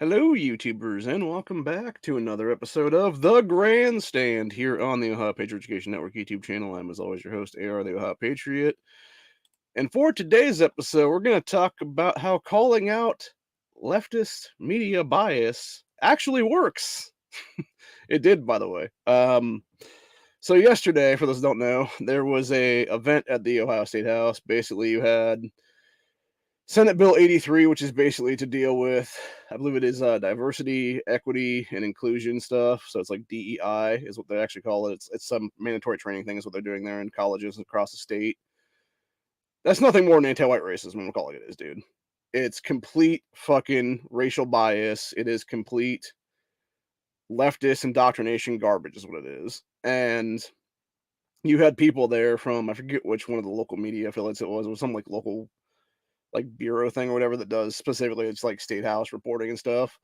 Hello, YouTubers, and welcome back to another episode of The Grandstand here on the Ohio Patriot Education Network YouTube channel. I'm, as always, your host, AR, the Ohio Patriot. And for today's episode, we're going to talk about how calling out leftist media bias actually works. It did, by the way. So yesterday, for those who don't know, there was a event at the Ohio State House. Basically, you had Senate Bill 83, which is basically to deal with, I believe it is diversity, equity, and inclusion stuff. So it's like DEI is what they actually call it. It's some mandatory training thing is what they're doing there in colleges across the state. That's nothing more than anti-white racism, we'll call it is, dude. It's complete fucking racial bias. It is complete leftist indoctrination garbage is what it is. And you had people there from, I forget which one of the local media affiliates it was some like local like bureau thing or whatever that does specifically it's like state house reporting and stuff.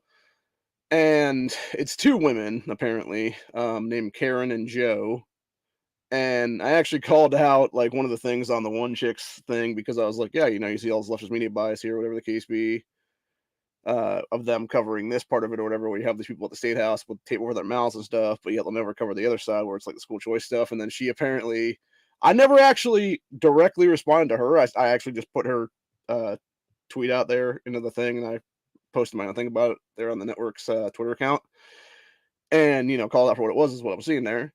And it's two women apparently, named Karen and Joe. And I actually called out like one of the things on the one chick's thing because I was like, yeah, you see all this leftist media bias here, whatever the case be, of them covering this part of it or whatever, where you have these people at the state house with tape over their mouths and stuff, but yet they'll never cover the other side where it's like the school choice stuff. And then she apparently, I never actually directly responded to her. I actually just put her tweet out there into the thing, and I posted my own thing about it there on the network's Twitter account, and called out for what it was is what I was seeing there.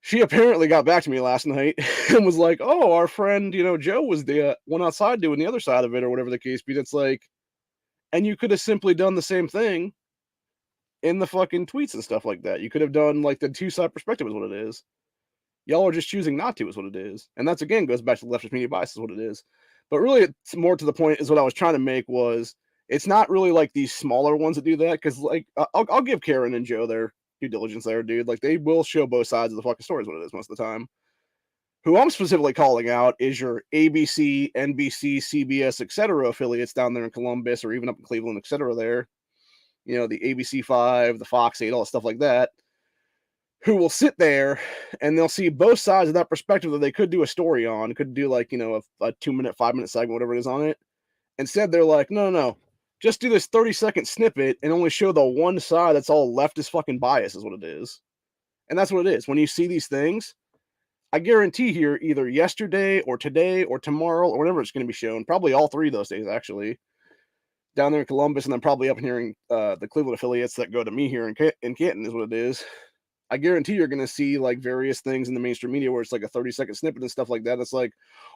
She apparently got back to me last night and was like, "Oh, our friend, Joe was the one outside doing the other side of it, or whatever the case be." It's like, and you could have simply done the same thing in the fucking tweets and stuff like that. You could have done like the two side perspective is what it is. Y'all are just choosing not to is what it is, and that's again goes back to leftist media bias is what it is. But really, it's more to the point is what I was trying to make was it's not really like these smaller ones that do that because like I'll give Karen and Joe their due diligence there, dude. Like they will show both sides of the fucking story is what it is most of the time. Who I'm specifically calling out is your ABC, NBC, CBS, etc. affiliates down there in Columbus or even up in Cleveland, etc. There, the ABC5, the Fox 8, all that stuff like that, who will sit there and they'll see both sides of that perspective that they could do a story on, could do like, a 2-minute, 5-minute segment, whatever it is on it. Instead, they're like, no, just do this 30-second snippet and only show the one side that's all leftist fucking bias is what it is. And that's what it is. When you see these things, I guarantee here either yesterday or today or tomorrow or whenever it's going to be shown, probably all three of those days actually, down there in Columbus and then probably up here in the Cleveland affiliates that go to me here in Canton is what it is. I guarantee you're going to see like various things in the mainstream media where it's like a 30-second snippet and stuff like that. It's like,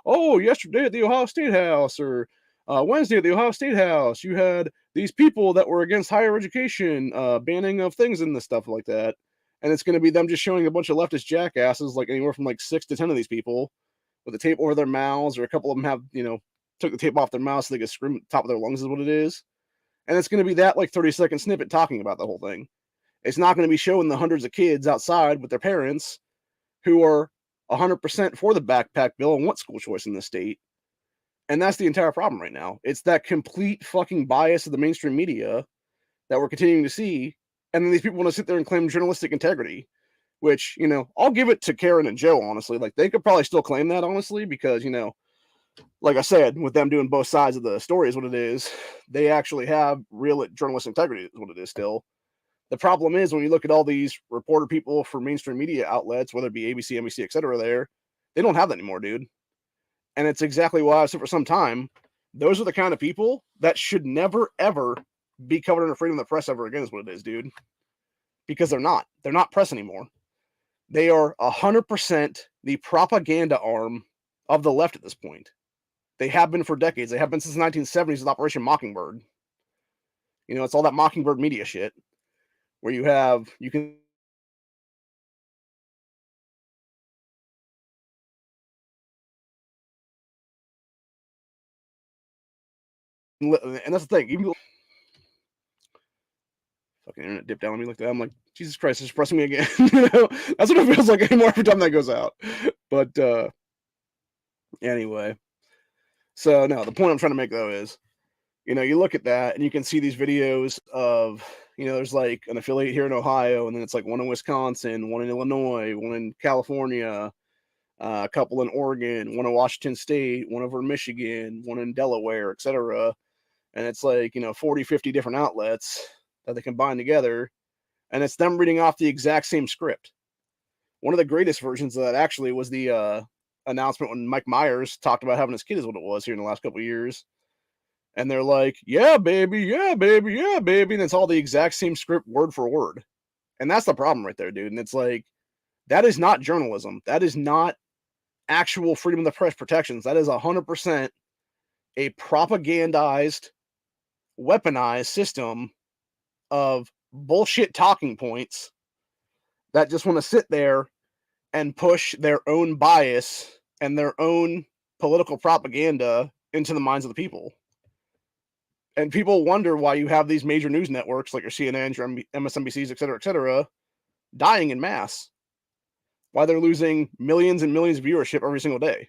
oh, yesterday at the Ohio State House or Wednesday at the Ohio State House, you had these people that were against higher education, banning of things and this stuff like that. And it's going to be them just showing a bunch of leftist jackasses, like anywhere from like 6 to 10 of these people with the tape over their mouths, or a couple of them have, took the tape off their mouths so they could scream at the top of their lungs is what it is. And it's going to be that like 30-second snippet talking about the whole thing. It's not going to be showing the hundreds of kids outside with their parents who are 100% for the backpack bill and want school choice in the state. And that's the entire problem right now. It's that complete fucking bias of the mainstream media that we're continuing to see. And then these people want to sit there and claim journalistic integrity, which, I'll give it to Karen and Joe, honestly. Like, they could probably still claim that, honestly, because, like I said, with them doing both sides of the story is what it is. They actually have real journalistic integrity is what it is still. The problem is when you look at all these reporter people for mainstream media outlets, whether it be ABC, NBC, etc., they don't have that anymore, dude. And it's exactly why I've said for some time, those are the kind of people that should never, ever be covered under freedom of the press ever again is what it is, dude. Because they're not. They're not press anymore. They are 100% the propaganda arm of the left at this point. They have been for decades. They have been since the 1970s with Operation Mockingbird. It's all that Mockingbird media shit. Where you can and that's the thing. Even fucking internet dipped down on me like that. I'm like, Jesus Christ, it's pressing me again. That's what it feels like anymore every time that goes out. But anyway, so no, the point I'm trying to make though is, you look at that and you can see these videos of, there's like an affiliate here in Ohio, and then it's like one in Wisconsin, one in Illinois, one in California, a couple in Oregon, one in Washington State, one over in Michigan, one in Delaware, etc. And it's like, 40, 50 different outlets that they combine together, and it's them reading off the exact same script. One of the greatest versions of that actually was the announcement when Mike Myers talked about having his kid is what it was here in the last couple of years. And they're like, yeah, baby, yeah, baby, yeah, baby. And it's all the exact same script word for word. And that's the problem right there, dude. And it's like, that is not journalism. That is not actual freedom of the press protections. That is 100% a propagandized, weaponized system of bullshit talking points that just want to sit there and push their own bias and their own political propaganda into the minds of the people. And people wonder why you have these major news networks like your CNNs, your MSNBCs, et cetera, dying in mass. Why they're losing millions and millions of viewership every single day.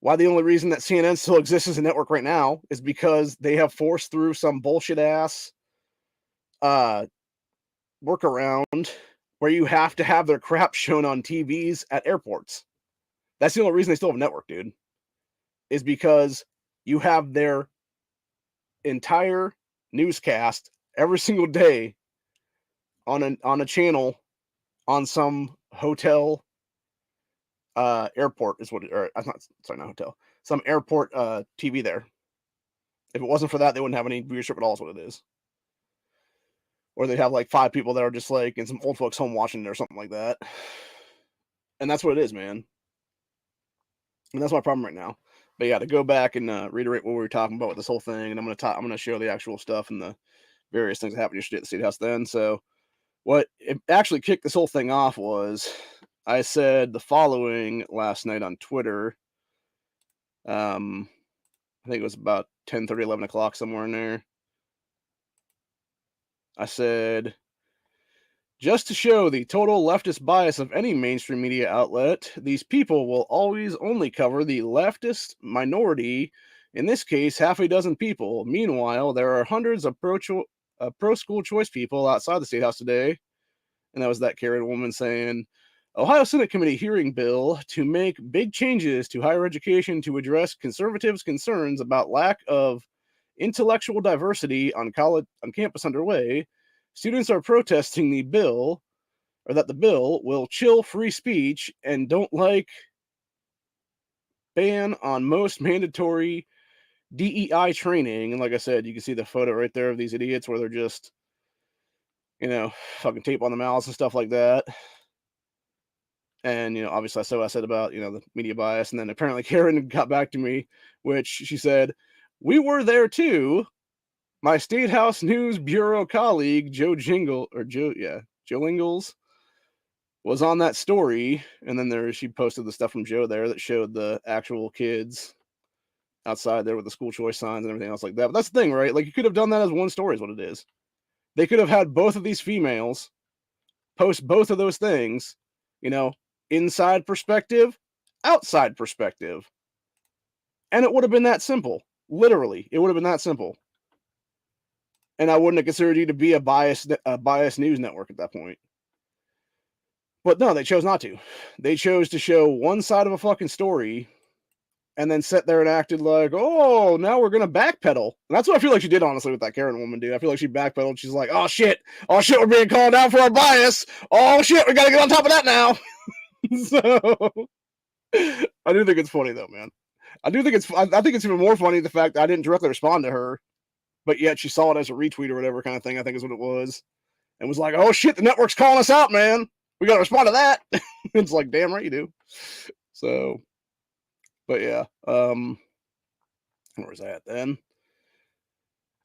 Why the only reason that CNN still exists as a network right now is because they have forced through some bullshit ass workaround where you have to have their crap shown on TVs at airports. That's the only reason they still have a network, dude. Is because you have their entire newscast every single day on a channel on some hotel airport is what it, or not hotel, some airport TV there. If it wasn't for that, they wouldn't have any viewership at all is what it is. Or they'd have like 5 people that are just like in some old folks home watching it or something like that. And that's what it is, man. And that's my problem right now. But yeah, to go back and reiterate what we were talking about with this whole thing, and I'm gonna show the actual stuff and the various things that happened yesterday at the State House then. So what it actually kicked this whole thing off was I said the following last night on Twitter. I think it was about 10:30, 11 o'clock, somewhere in there. I said, just to show the total leftist bias of any mainstream media outlet, these people will always only cover the leftist minority, in this case, half a dozen people. Meanwhile, there are hundreds of pro-school choice people outside the State House today. And that was that Karen woman saying, Ohio Senate Committee hearing bill to make big changes to higher education to address conservatives' concerns about lack of intellectual diversity on campus underway. Students are protesting the bill, or that the bill will chill free speech and don't like ban on most mandatory DEI training. And like I said, you can see the photo right there of these idiots where they're just, fucking tape on the mouths and stuff like that. And, obviously I said what I said about, the media bias. And then apparently Karen got back to me, which she said, we were there too. My State House News Bureau colleague, Joe Ingles, was on that story. And then she posted the stuff from Joe there that showed the actual kids outside there with the school choice signs and everything else like that. But that's the thing, right? Like, you could have done that as one story is what it is. They could have had both of these females post both of those things, inside perspective, outside perspective. And it would have been that simple. Literally, it would have been that simple. And I wouldn't have considered you to be a biased news network at that point. But no, they chose not to. They chose to show one side of a fucking story and then sat there and acted like, oh, now we're going to backpedal. And that's what I feel like she did, honestly, with that Karen woman, dude. I feel like she backpedaled. She's like, oh, shit, we're being called out for our bias. Oh, shit, we got to get on top of that now. So, I do think it's funny, though, man. I think it's even more funny the fact that I didn't directly respond to her, but yet she saw it as a retweet or whatever kind of thing, I think is what it was, and was like, oh, shit, the network's calling us out, man. We got to respond to that. It's like, damn right you do. So, but yeah, where was I at then?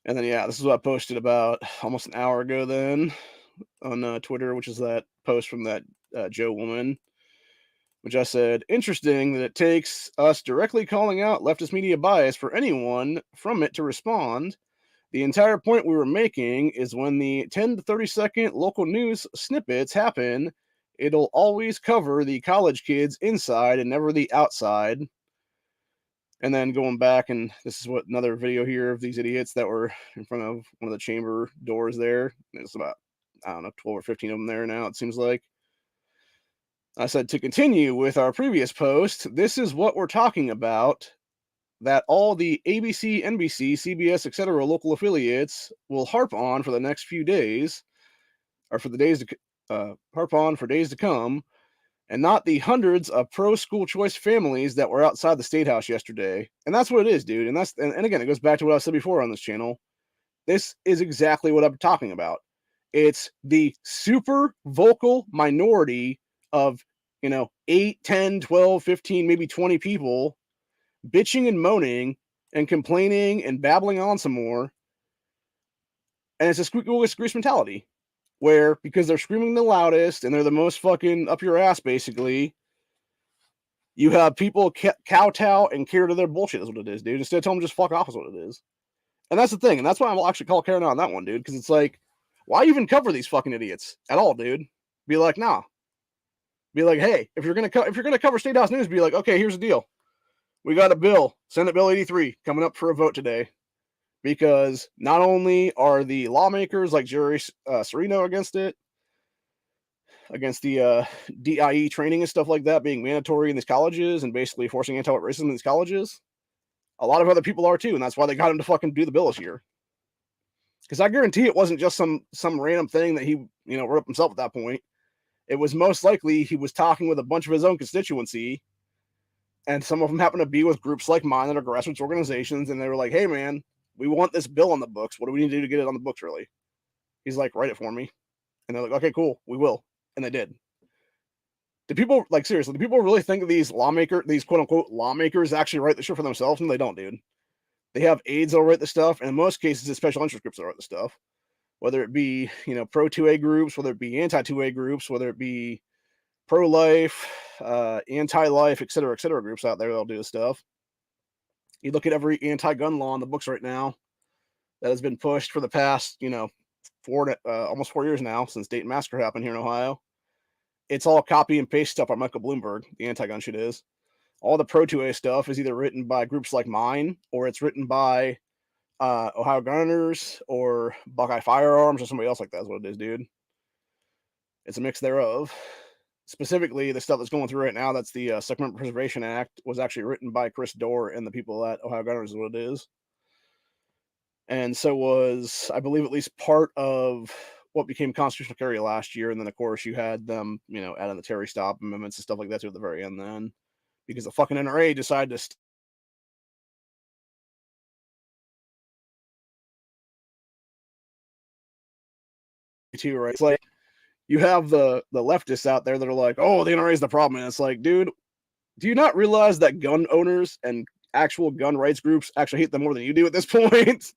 And then, yeah, this is what I posted about almost an hour ago then on Twitter, which is that post from that Joe woman, which I said, interesting that it takes us directly calling out leftist media bias for anyone from it to respond. The entire point we were making is when the 10 to 30-second local news snippets happen, it'll always cover the college kids inside and never the outside. And then going back, and this is what another video here of these idiots that were in front of one of the chamber doors there. It's about, 12 or 15 of them there now, it seems like. I said, to continue with our previous post, this is what we're talking about. that all the ABC, NBC, CBS, etc. local affiliates will harp on for the next few days, or for the days to harp on for days to come, and not the hundreds of pro-school choice families that were outside the State House yesterday. And that's what it is, dude. And again, it goes back to what I said before on this channel. This is exactly what I'm talking about. It's the super vocal minority of, 8, 10, 12, 15, maybe 20 people bitching and moaning and complaining and babbling on some more. And it's a squeak grease mentality where, because they're screaming the loudest and they're the most fucking up your ass, basically, you have people kowtow and care to their bullshit, is what it is, dude. Instead of telling them just fuck off, is what it is. And that's the thing. And that's why I'll actually call Karen out on that one, dude. Because it's like, why even cover these fucking idiots at all, dude? Be like, nah. Be like, hey, if you're gonna cover State House news, be like, okay, here's the deal. We got a bill, Senate Bill 83, coming up for a vote today. Because not only are the lawmakers like Jerry Serino against it, against the DIE training and stuff like that being mandatory in these colleges and basically forcing anti-white racism in these colleges, a lot of other people are too, and that's why they got him to fucking do the bill this year. Because I guarantee it wasn't just some random thing that he, wrote up himself at that point. It was most likely he was talking with a bunch of his own constituency, and some of them happen to be with groups like mine that are grassroots organizations, and they were like, hey, man, we want this bill on the books. What do we need to do to get it on the books, really? He's like, write it for me. And they're like, okay, cool, we will. And they did. Do people, like, seriously, do people really think that these quote-unquote lawmakers actually write the shit for themselves? And they don't, dude. They have aides that'll write the stuff, and in most cases, it's special interest groups that write the stuff. Whether it be, pro 2A groups, whether it be anti 2A groups, whether it be pro life, anti life, et cetera, groups out there that'll do this stuff. You look at every anti gun law on the books right now that has been pushed for the past, almost 4 years now since Dayton Massacre happened here in Ohio. It's all copy and paste stuff by Michael Bloomberg. The anti gun shit is. All the pro 2A stuff is either written by groups like mine, or it's written by Ohio Gunners or Buckeye Firearms or somebody else like that is what it is, dude. It's a mix thereof. Specifically, the stuff that's going through right now, that's the Second Amendment Preservation Act, was actually written by Chris Dorr and the people at Ohio Gunners is what it is. And so was, I believe, at least part of what became constitutional carry last year. And then, of course, you had them, adding the Terry Stop amendments and stuff like that to at the very end then. Because the fucking NRA decided to too, right? It's like you have the leftists out there that are like, oh, the NRA is the problem. And it's like, dude, do you not realize that gun owners and actual gun rights groups actually hate them more than you do at this point?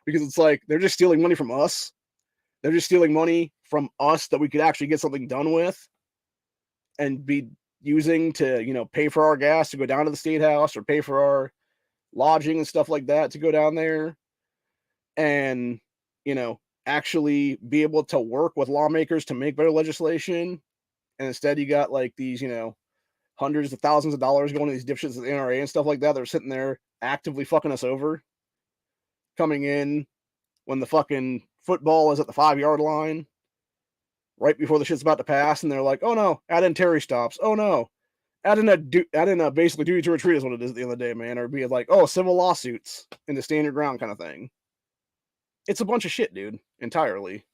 Because it's like they're just stealing money from us. They're just stealing money from us that we could actually get something done with and be using to, pay for our gas to go down to the State House or pay for our lodging and stuff like that to go down there and, actually be able to work with lawmakers to make better legislation. And instead you got like these, hundreds of thousands of dollars going to these dipshits at the NRA and stuff like that. They're sitting there actively fucking us over, coming in when the fucking football is at the 5-yard line, right before the shit's about to pass, and they're like, oh no, add in Terry stops. Oh no, add in a basically duty to retreat is what it is at the end of the day, man. Or be like, oh, civil lawsuits and to stand your ground kind of thing. It's a bunch of shit, dude, entirely.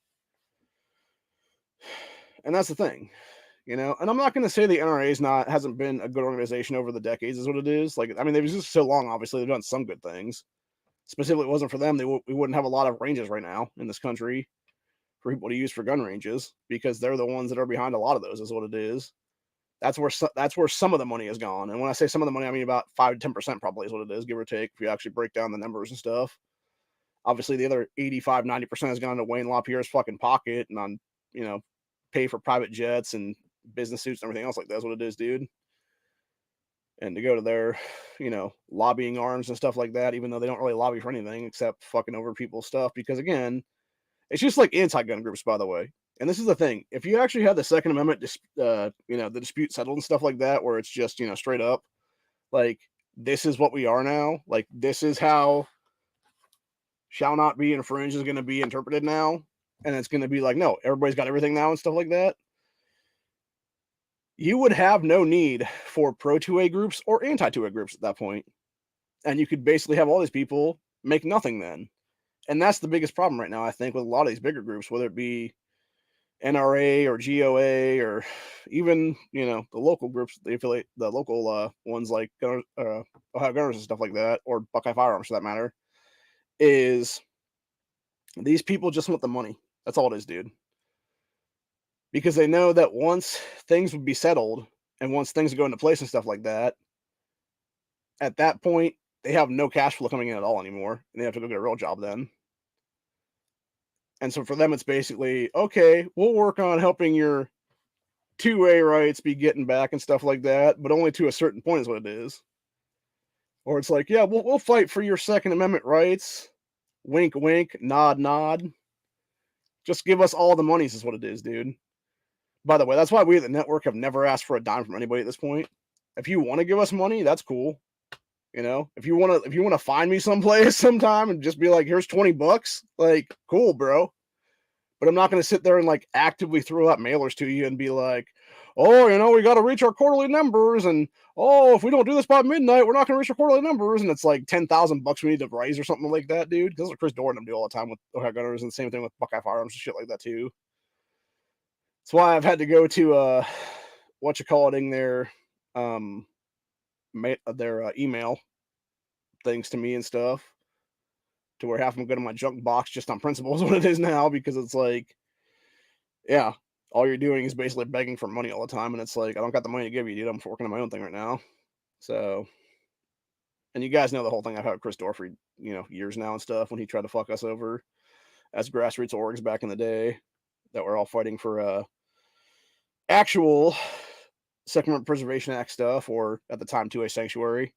And that's the thing, And I'm not going to say the NRA hasn't been a good organization over the decades, is what it is. Like, I mean, they've existed so long. Obviously, they've done some good things. Specifically, it wasn't for them, we wouldn't have a lot of ranges right now in this country for people to use for gun ranges, because they're the ones that are behind a lot of those, is what it is. That's where some of the money has gone. And when I say some of the money, I mean about 5 to 10% probably is what it is, give or take, if you actually break down the numbers and stuff. Obviously, the other 85, 90% has gone into Wayne LaPierre's fucking pocket and on, pay for private jets and business suits and everything else like that's what it is, dude. And to go to their, lobbying arms and stuff like that, even though they don't really lobby for anything except fucking over people's stuff. Because again, it's just like anti-gun groups, by the way. And this is the thing: if you actually had the Second Amendment, the dispute settled and stuff like that, where it's just straight up, like, this is what we are now. Like, this is how shall not be infringed is going to be interpreted now, and it's going to be like, no, everybody's got everything now and stuff like that. You would have no need for pro 2A groups or anti 2A groups at that point. And you could basically have all these people make nothing then. And that's the biggest problem right now, I think, with a lot of these bigger groups, whether it be NRA or GOA or even, the local groups, they affiliate, the local ones like Ohio Gunners and stuff like that, or Buckeye Firearms for that matter, is these people just want the money. That's all it is, dude. Because they know that once things would be settled and once things go into place and stuff like that, at that point, they have no cash flow coming in at all anymore, and they have to go get a real job then. And so for them, it's basically, okay, we'll work on helping your 2A rights be getting back and stuff like that, but only to a certain point is what it is. Or it's like, yeah, we'll fight for your Second Amendment rights. Wink, wink, nod, nod. Just give us all the monies is what it is, dude. By the way, that's why we at the network have never asked for a dime from anybody at this point. If you want to give us money, that's cool. If you want to find me someplace sometime and just be like, here's $20, like, cool, bro. But I'm not going to sit there and like actively throw out mailers to you and be like, oh, we got to reach our quarterly numbers, and if we don't do this by midnight, we're not going to reach our quarterly numbers, and it's like $10,000 we need to raise or something like that, dude. Because that's what Chris Dorn do all the time with Ohio Gunners, and the same thing with Buckeye Firearms and shit like that too. That's why I've had to go to their email things to me and stuff, to where half of them go to my junk box just on principle is what it is now, because it's like, yeah, all you're doing is basically begging for money all the time, and it's like, I don't got the money to give you, dude. I'm working on my own thing right now. So, and you guys know the whole thing I've had with Chris Dorr for, years now and stuff, when he tried to fuck us over as grassroots orgs back in the day that were all fighting for actual Second Amendment Preservation Act stuff, or at the time 2A sanctuary.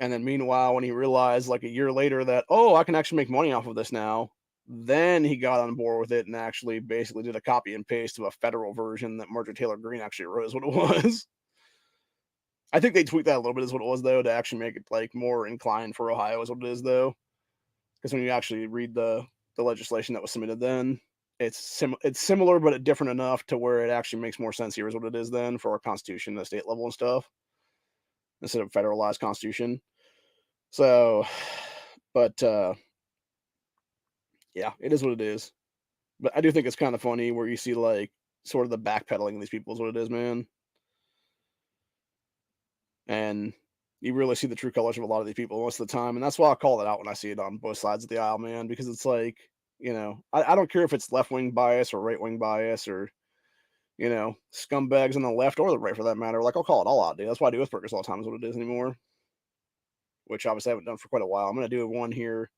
And then meanwhile, when he realized like a year later that, I can actually make money off of this now, then he got on board with it and actually basically did a copy and paste to a federal version that Marjorie Taylor Greene actually wrote is what it was. I think they tweaked that a little bit is what it was, though, to actually make it like more inclined for Ohio is what it is, though. Because when you actually read the legislation that was submitted then, it's similar but different enough to where it actually makes more sense here is what it is then for our constitution, the state level and stuff, instead of federalized constitution. So, but yeah, it is what it is. But I do think it's kind of funny where you see like sort of the backpedaling of these people is what it is, man. And you really see the true colors of a lot of these people most of the time. And that's why I call it out when I see it on both sides of the aisle, man, because it's like, I don't care if it's left-wing bias or right-wing bias or, scumbags on the left or the right for that matter. Like, I'll call it all out, dude. That's why I do with burgers all the time is what it is anymore. Which obviously I haven't done for quite a while. I'm going to do one here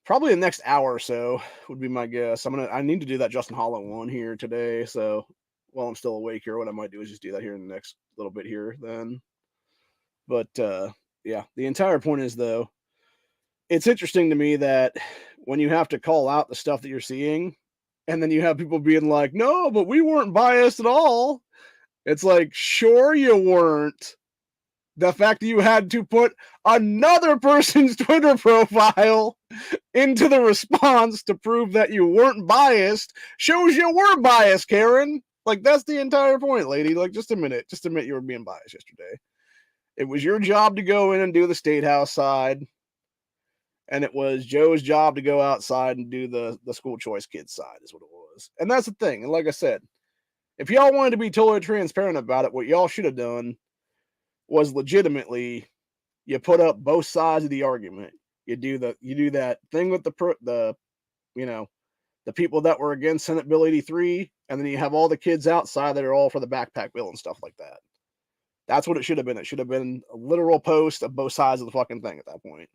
probably the next hour or so would be my guess. I need to do that Justin Holland one here today. So while I'm still awake here, what I might do is just do that here in the next little bit here then. But yeah, the entire point is, though, it's interesting to me that when you have to call out the stuff that you're seeing, and then you have people being like, no, but we weren't biased at all. It's like, sure you weren't. The fact that you had to put another person's Twitter profile into the response to prove that you weren't biased shows you were biased, Karen. Like, that's the entire point, lady. Like, just admit you were being biased yesterday. It was your job to go in and do the State House side, and it was Joe's job to go outside and do the school choice kids side is what it was. And that's the thing. And like I said, if y'all wanted to be totally transparent about it, what y'all should have done was legitimately you put up both sides of the argument. You do that thing with the people that were against Senate Bill 83, and then you have all the kids outside that are all for the backpack bill and stuff like that. That's what it should have been. It should have been a literal post of both sides of the fucking thing at that point.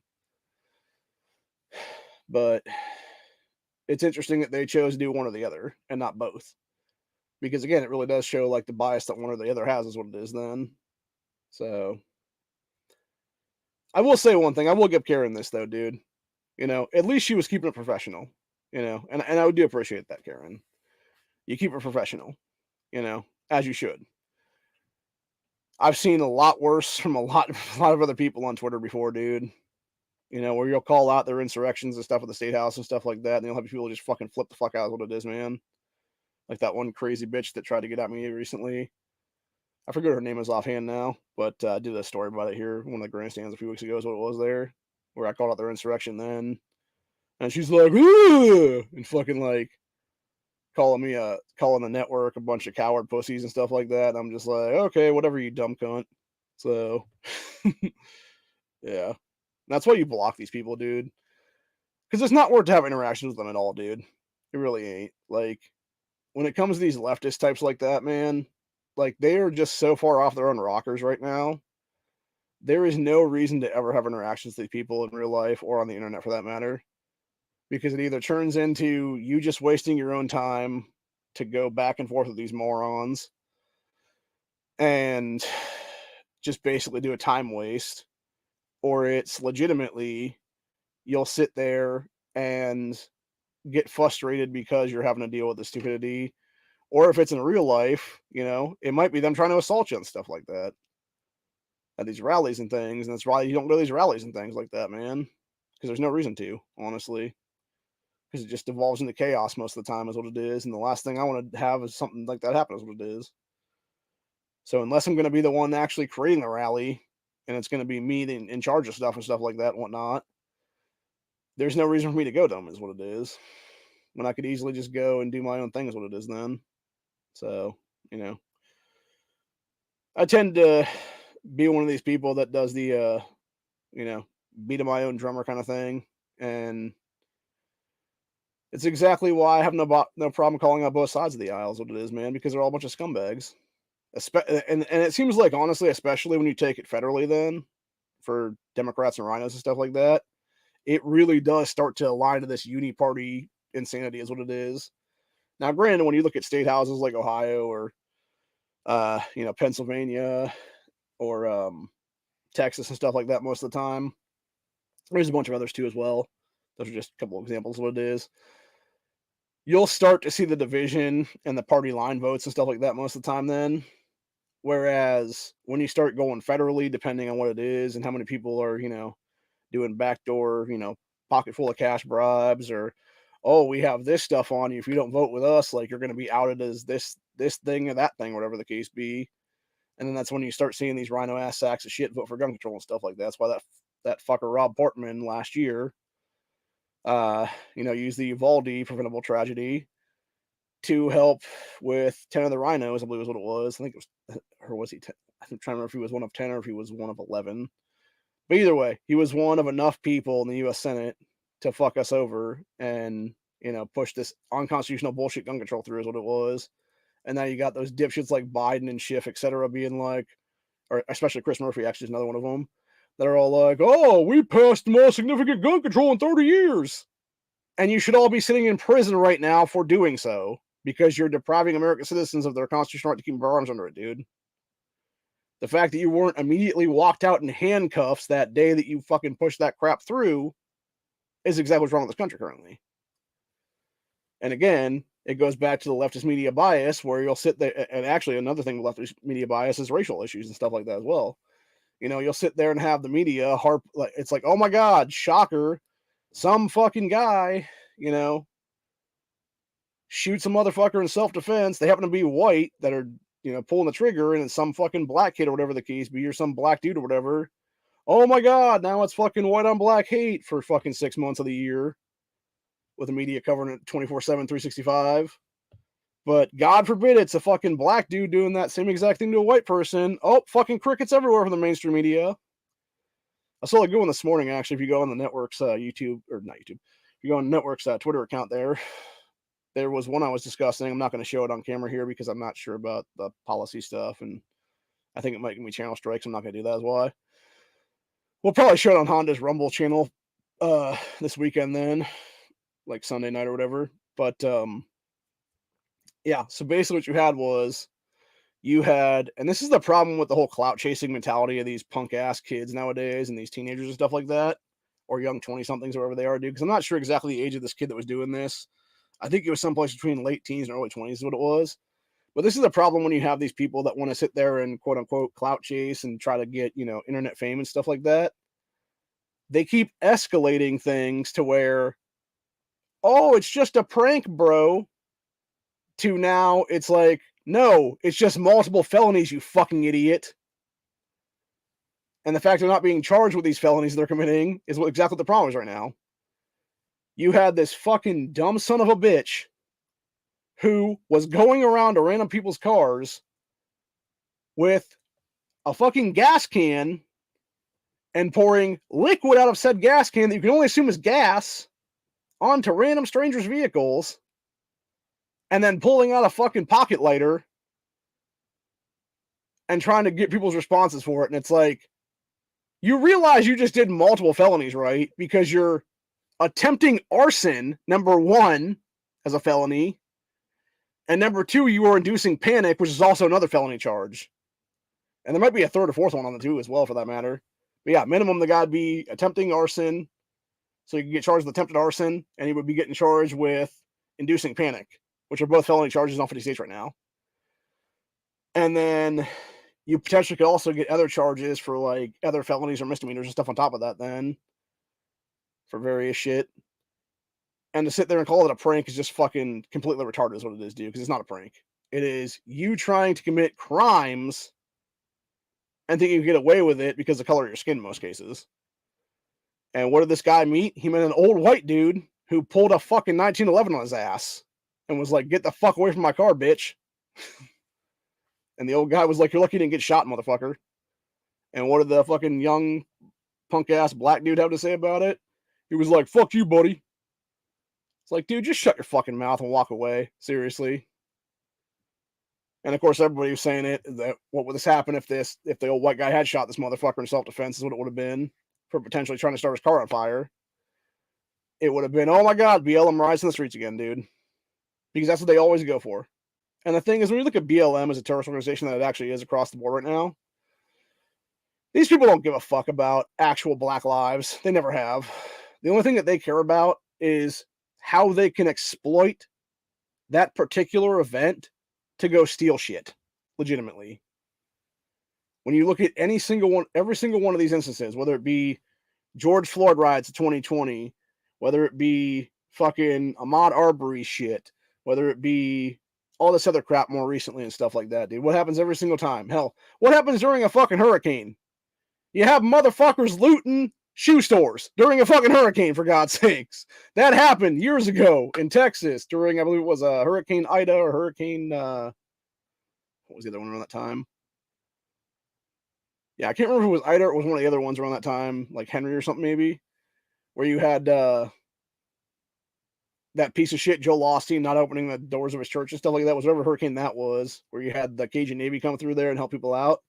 But it's interesting that they chose to do one or the other and not both. Because again, it really does show like the bias that one or the other has is what it is then. So I will say one thing. I will give Karen this though, dude. At least she was keeping it professional. And I do appreciate that, Karen. You keep it professional, as you should. I've seen a lot worse from a lot of other people on Twitter before, dude. Where you'll call out their insurrections and stuff at the State House and stuff like that, and you'll have people just fucking flip the fuck out of what it is, man. Like that one crazy bitch that tried to get at me recently. I forget her name is offhand now, but I did a story about it here. One of the grandstands a few weeks ago is what it was there, where I called out their insurrection then. And she's like, "Ugh!" And fucking like calling the network a bunch of coward pussies and stuff like that. And I'm just like, okay, whatever, you dumb cunt. So, yeah. That's why you block these people, dude. Because it's not worth to have interactions with them at all, dude. It really ain't. Like, when it comes to these leftist types like that, man, like, they are just so far off their own rockers right now. There is no reason to ever have interactions with these people in real life or on the internet for that matter. Because it either turns into you just wasting your own time to go back and forth with these morons and just basically do a time waste, or it's legitimately you'll sit there and get frustrated because you're having to deal with the stupidity. Or if it's in real life, it might be them trying to assault you and stuff like that at these rallies and things. And that's why you don't go to these rallies and things like that, man. Because there's no reason to, honestly. Because it just devolves into chaos most of the time, is what it is. And the last thing I want to have is something like that happen, is what it is. So unless I'm going to be the one actually creating the rally, and it's going to be me in charge of stuff and stuff like that and whatnot, there's no reason for me to go to them, is what it is. When I could easily just go and do my own thing, is what it is then. So, I tend to be one of these people that does the, beat of my own drummer kind of thing. And it's exactly why I have no problem calling out both sides of the aisle, is what it is, man, because they're all a bunch of scumbags. And it seems like, honestly, especially when you take it federally then, for Democrats and rhinos and stuff like that, it really does start to align to this uni-party insanity, is what it is. Now, granted, when you look at state houses like Ohio or, Pennsylvania or Texas and stuff like that most of the time, there's a bunch of others too as well. Those are just a couple of examples of what it is. You'll start to see the division and the party line votes and stuff like that most of the time then. Whereas when you start going federally, depending on what it is and how many people are, doing backdoor, pocket full of cash bribes, or, oh, we have this stuff on you. If you don't vote with us, like, you're going to be outed as this thing or that thing, whatever the case be. And then that's when you start seeing these rhino ass sacks of shit vote for gun control and stuff like that. That's why that fucker Rob Portman last year, used the Uvalde preventable tragedy to help with 10 of the rhinos, I believe is what it was. I think it was, or was he 10? I'm trying to remember if he was one of 10 or if he was one of 11. But either way, he was one of enough people in the U.S. Senate to fuck us over and, push this unconstitutional bullshit gun control through, is what it was. And now you got those dipshits like Biden and Schiff, et cetera, being like, or especially Chris Murphy, actually, is another one of them, that are all like, oh, we passed the most significant gun control in 30 years. And you should all be sitting in prison right now for doing so, because you're depriving American citizens of their constitutional right to keep firearms under it, dude. The fact that you weren't immediately walked out in handcuffs that day that you fucking pushed that crap through is exactly what's wrong with this country currently. And again, it goes back to the leftist media bias, where you'll sit there, and actually another thing with leftist media bias is racial issues and stuff like that as well. You'll sit there and have the media harp, like, it's like, oh my God, shocker, some fucking guy, shoots a motherfucker in self-defense. They happen to be white that are, pulling the trigger, and it's some fucking black kid or whatever the case be, or some black dude or whatever. Oh my God, now it's fucking white on black hate for fucking 6 months of the year, with the media covering it 24/7, 365. But God forbid it's a fucking black dude doing that same exact thing to a white person. Oh, fucking crickets everywhere from the mainstream media. I saw a good one this morning, actually. If you go on the network's YouTube, or not YouTube, if you go on the network's Twitter account there was one I was discussing. I'm not going to show it on camera here because I'm not sure about the policy stuff, and I think it might give me channel strikes. I'm not going to do that, is why. We'll probably show it on Honda's Rumble channel this weekend then, like Sunday night or whatever. But yeah, so basically what you had, and this is the problem with the whole clout chasing mentality of these punk ass kids nowadays and these teenagers and stuff like that, or young 20-somethings, or whatever they are, dude, because I'm not sure exactly the age of this kid that was doing this. I think it was someplace between late teens and early 20s is what it was. But this is a problem when you have these people that want to sit there and quote unquote clout chase and try to get, internet fame and stuff like that. They keep escalating things to where, oh, it's just a prank, bro, to now it's like, No, it's just multiple felonies, you fucking idiot. And the fact they're not being charged with these felonies they're committing is exactly what the problem is right now. You had this fucking dumb son of a bitch who was going around to random people's cars with a fucking gas can and pouring liquid out of said gas can that you can only assume is gas onto random strangers' vehicles, and then pulling out a fucking pocket lighter and trying to get people's responses for it. And it's like, you realize you just did multiple felonies, right? Because you're attempting arson, number one, as a felony, and number two, you are inducing panic, which is also another felony charge. And there might be a third or fourth one on the two as well, for that matter. But yeah, minimum, the guy would be attempting arson, so you can get charged with attempted arson, and he would be getting charged with inducing panic, which are both felony charges in all 50 states right now. And then you potentially could also get other charges for like other felonies or misdemeanors and stuff on top of that then, for various shit. And to sit there and call it a prank is just fucking completely retarded is what it is, dude, because it's not a prank. It is you trying to commit crimes and think you can get away with it because of the color of your skin in most cases. And what did this guy meet? He met an old white dude who pulled a fucking 1911 on his ass and was like, "Get the fuck away from my car, bitch." And the old guy was like, "You're lucky you didn't get shot, motherfucker." And what did the fucking young punk ass black dude have to say about it? He was like, "Fuck you, buddy." It's like, dude, just shut your fucking mouth and walk away. Seriously. And of course, everybody was saying it, that what would this happen if the old white guy had shot this motherfucker in self-defense is what it would have been for potentially trying to start his car on fire. It would have been, oh my God, BLM riots in the streets again, dude. Because that's what they always go for. And the thing is, when you look at BLM as a terrorist organization that it actually is across the board right now, these people don't give a fuck about actual black lives. They never have. The only thing that they care about is how they can exploit that particular event to go steal shit, legitimately. When you look at every single one of these instances, whether it be George Floyd riots of 2020, whether it be fucking Ahmaud Arbery shit, whether it be all this other crap more recently and stuff like that, dude. What happens every single time? Hell, what happens during a fucking hurricane? You have motherfuckers looting shoe stores during a fucking hurricane, for God's sakes. That happened years ago in Texas during, I believe it was a Hurricane Ida or Hurricane, what was the other one around that time? Yeah, I can't remember if it was Ida or it was one of the other ones around that time, like Henry or something maybe, where you had that piece of shit Joel Osteen not opening the doors of his church and stuff like that. Was whatever hurricane that was, where you had the Cajun Navy come through there and help people out.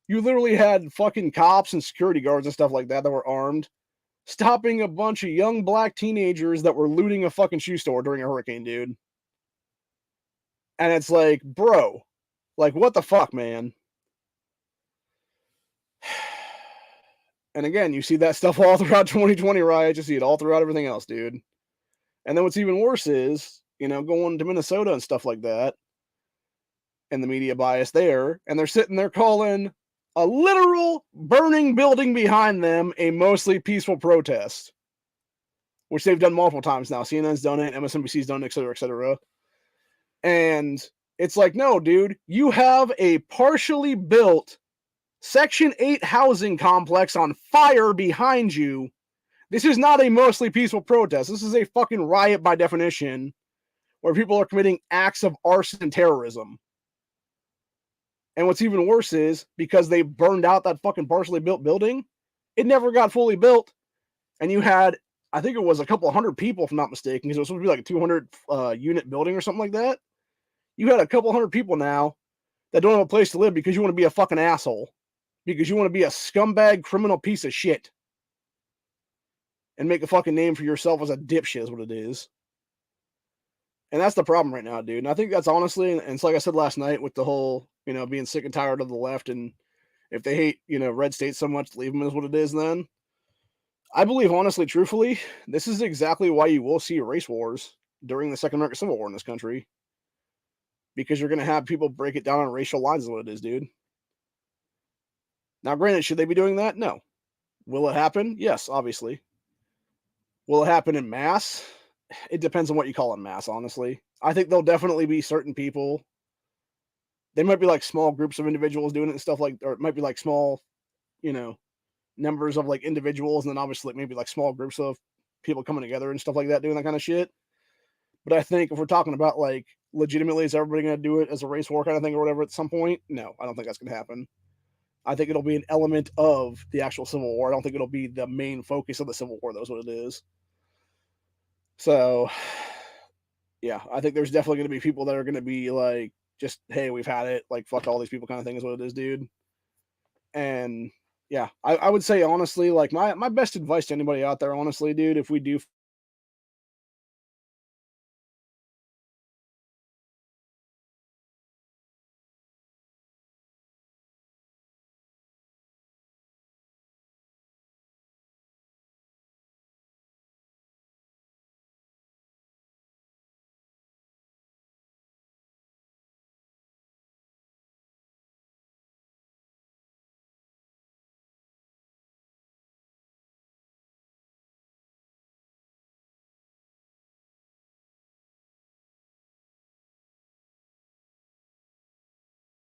You literally had fucking cops and security guards and stuff like that were armed, stopping a bunch of young black teenagers that were looting a fucking shoe store during a hurricane, dude. And it's like, bro, like, what the fuck, man? And again, you see that stuff all throughout 2020 riots. You see it all throughout everything else, dude. And then what's even worse is, going to Minnesota and stuff like that, and the media bias there, and they're sitting there calling a literal burning building behind them a mostly peaceful protest, which they've done multiple times now. CNN's done it, MSNBC's done it, et cetera, et cetera. And it's like, no, dude, you have a partially built Section 8 housing complex on fire behind you. This is not a mostly peaceful protest. This is a fucking riot by definition, where people are committing acts of arson and terrorism. And what's even worse is, because they burned out that fucking partially built building, it never got fully built. And you had, I think it was a couple of hundred people, if I'm not mistaken, because it was supposed to be like a 200 unit building or something like that. You had a couple hundred people now that don't have a place to live because you want to be a fucking asshole. Because you want to be a scumbag criminal piece of shit. And make a fucking name for yourself as a dipshit is what it is. And that's the problem right now, dude. And I think that's honestly, and it's like I said last night with the whole, being sick and tired of the left, and if they hate, red states so much, leave them as what it is then. I believe, honestly, truthfully, this is exactly why you will see race wars during the Second American Civil War in this country. Because you're going to have people break it down on racial lines is what it is, dude. Now, granted, should they be doing that? No. Will it happen? Yes, obviously. Will it happen in mass? It depends on what you call it mass, honestly. I think there'll definitely be certain people they might be like small groups of individuals doing it and stuff like, or it might be like small, you know, numbers of like individuals, and then obviously like maybe like small groups of people coming together and stuff like that doing that kind of shit. But I think if we're talking about like legitimately, is everybody going to do it as a race war kind of thing or whatever at some point? No, I don't think that's going to happen. I think it'll be an element of the actual Civil War. I don't think it'll be the main focus of the Civil War. That's what it is. So, yeah, I think there's definitely going to be people that are going to be like, just, hey, we've had it. Like, fuck all these people kind of thing is what it is, dude. And yeah, I would say honestly, like my best advice to anybody out there, honestly, dude, if we do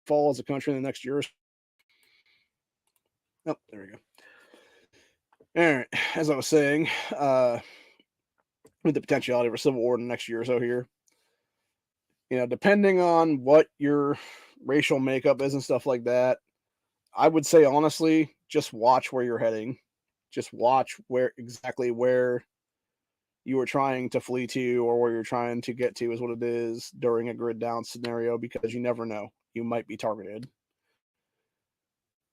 fall as a country in the next year, oh, there we go. All right, as I was saying, with the potentiality of a civil war in the next year or so here, depending on what your racial makeup is and stuff like that, I would say honestly, just watch where you're heading. Just watch where you were trying to flee to or where you're trying to get to is what it is during a grid down scenario, because you never know. You might be targeted.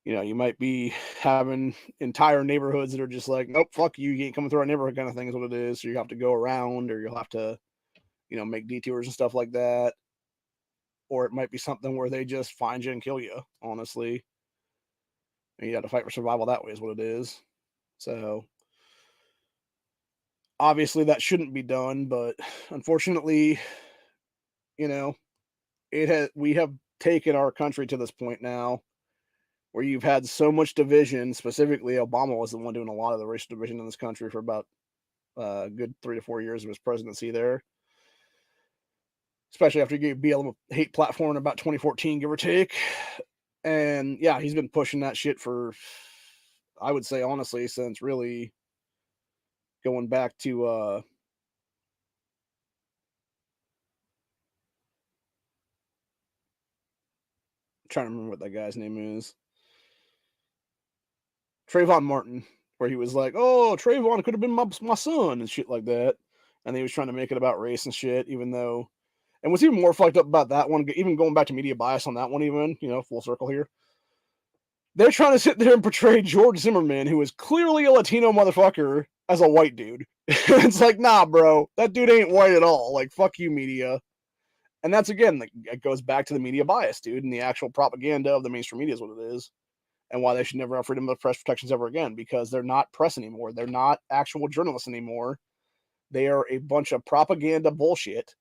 You might be having entire neighborhoods that are just like, nope, fuck you, you ain't coming through our neighborhood kind of thing is what it is. So you have to go around, or you'll have to, make detours and stuff like that. Or it might be something where they just find you and kill you, honestly. And you have to fight for survival that way is what it is. So obviously that shouldn't be done, but unfortunately, you know, we have taken our country to this point now where you've had so much division. Specifically, Obama was the one doing a lot of the racial division in this country for about a good 3 to 4 years of his presidency there, especially after you gave BLM a hate platform in about 2014, give or take. And yeah, he's been pushing that shit for, I would say, honestly, since really going back to trying to remember what that guy's name is. Trayvon Martin, where he was like, "Oh, Trayvon could have been my son" and shit like that, and he was trying to make it about race and shit, even though. And what's even more fucked up about that one, even going back to media bias on that one, even full circle here, they're trying to sit there and portray George Zimmerman, who is clearly a Latino motherfucker, as a white dude. It's like, nah, bro, that dude ain't white at all. Like, fuck you, media. And that's again, like, it goes back to the media bias, dude, and the actual propaganda of the mainstream media is what it is. And why they should never have freedom of press protections ever again, because they're not press anymore. They're not actual journalists anymore. They are a bunch of propaganda bullshit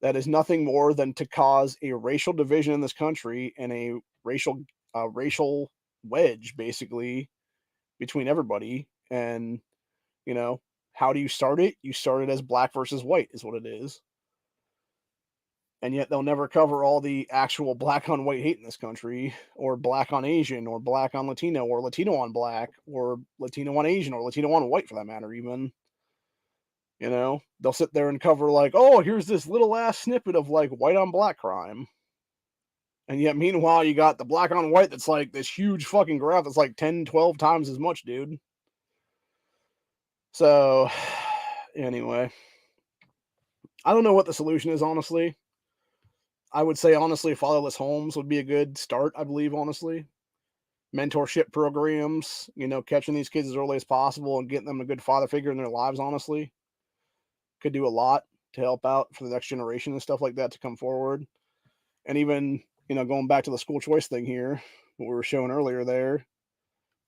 that is nothing more than to cause a racial division in this country and a racial wedge, basically, between everybody. And you know, how do you start it? You start it as black versus white, is what it is. And yet they'll never cover all the actual black on white hate in this country, or black on Asian, or black on Latino, or Latino on black, or Latino on Asian, or Latino on white for that matter, even. They'll sit there and cover like, oh, here's this little ass snippet of like white on black crime. And yet, meanwhile, you got the black on white that's like this huge fucking graph that's like 10, 12 times as much, dude. So, anyway, I don't know what the solution is, honestly. I would say, honestly, fatherless homes would be a good start, I believe, honestly. Mentorship programs, catching these kids as early as possible and getting them a good father figure in their lives, honestly, could do a lot to help out for the next generation and stuff like that to come forward. And even, going back to the school choice thing here, what we were showing earlier there.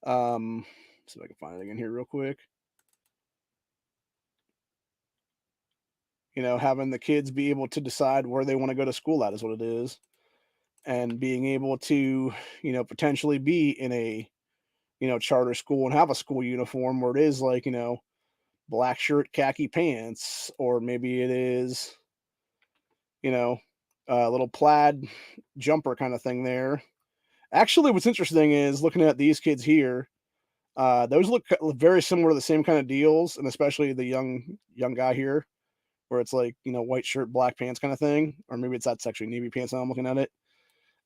See if I can find it again here real quick. Having the kids be able to decide where they want to go to school at is what it is. And being able to, potentially be in a, charter school and have a school uniform where it is like, black shirt, khaki pants, or maybe it is, you know, little plaid jumper kind of thing there. Actually, what's interesting is looking at these kids here. Those look very similar to the same kind of deals, and especially the young guy here, where it's like white shirt, black pants kind of thing, or maybe that's actually navy pants. Now I'm looking at it.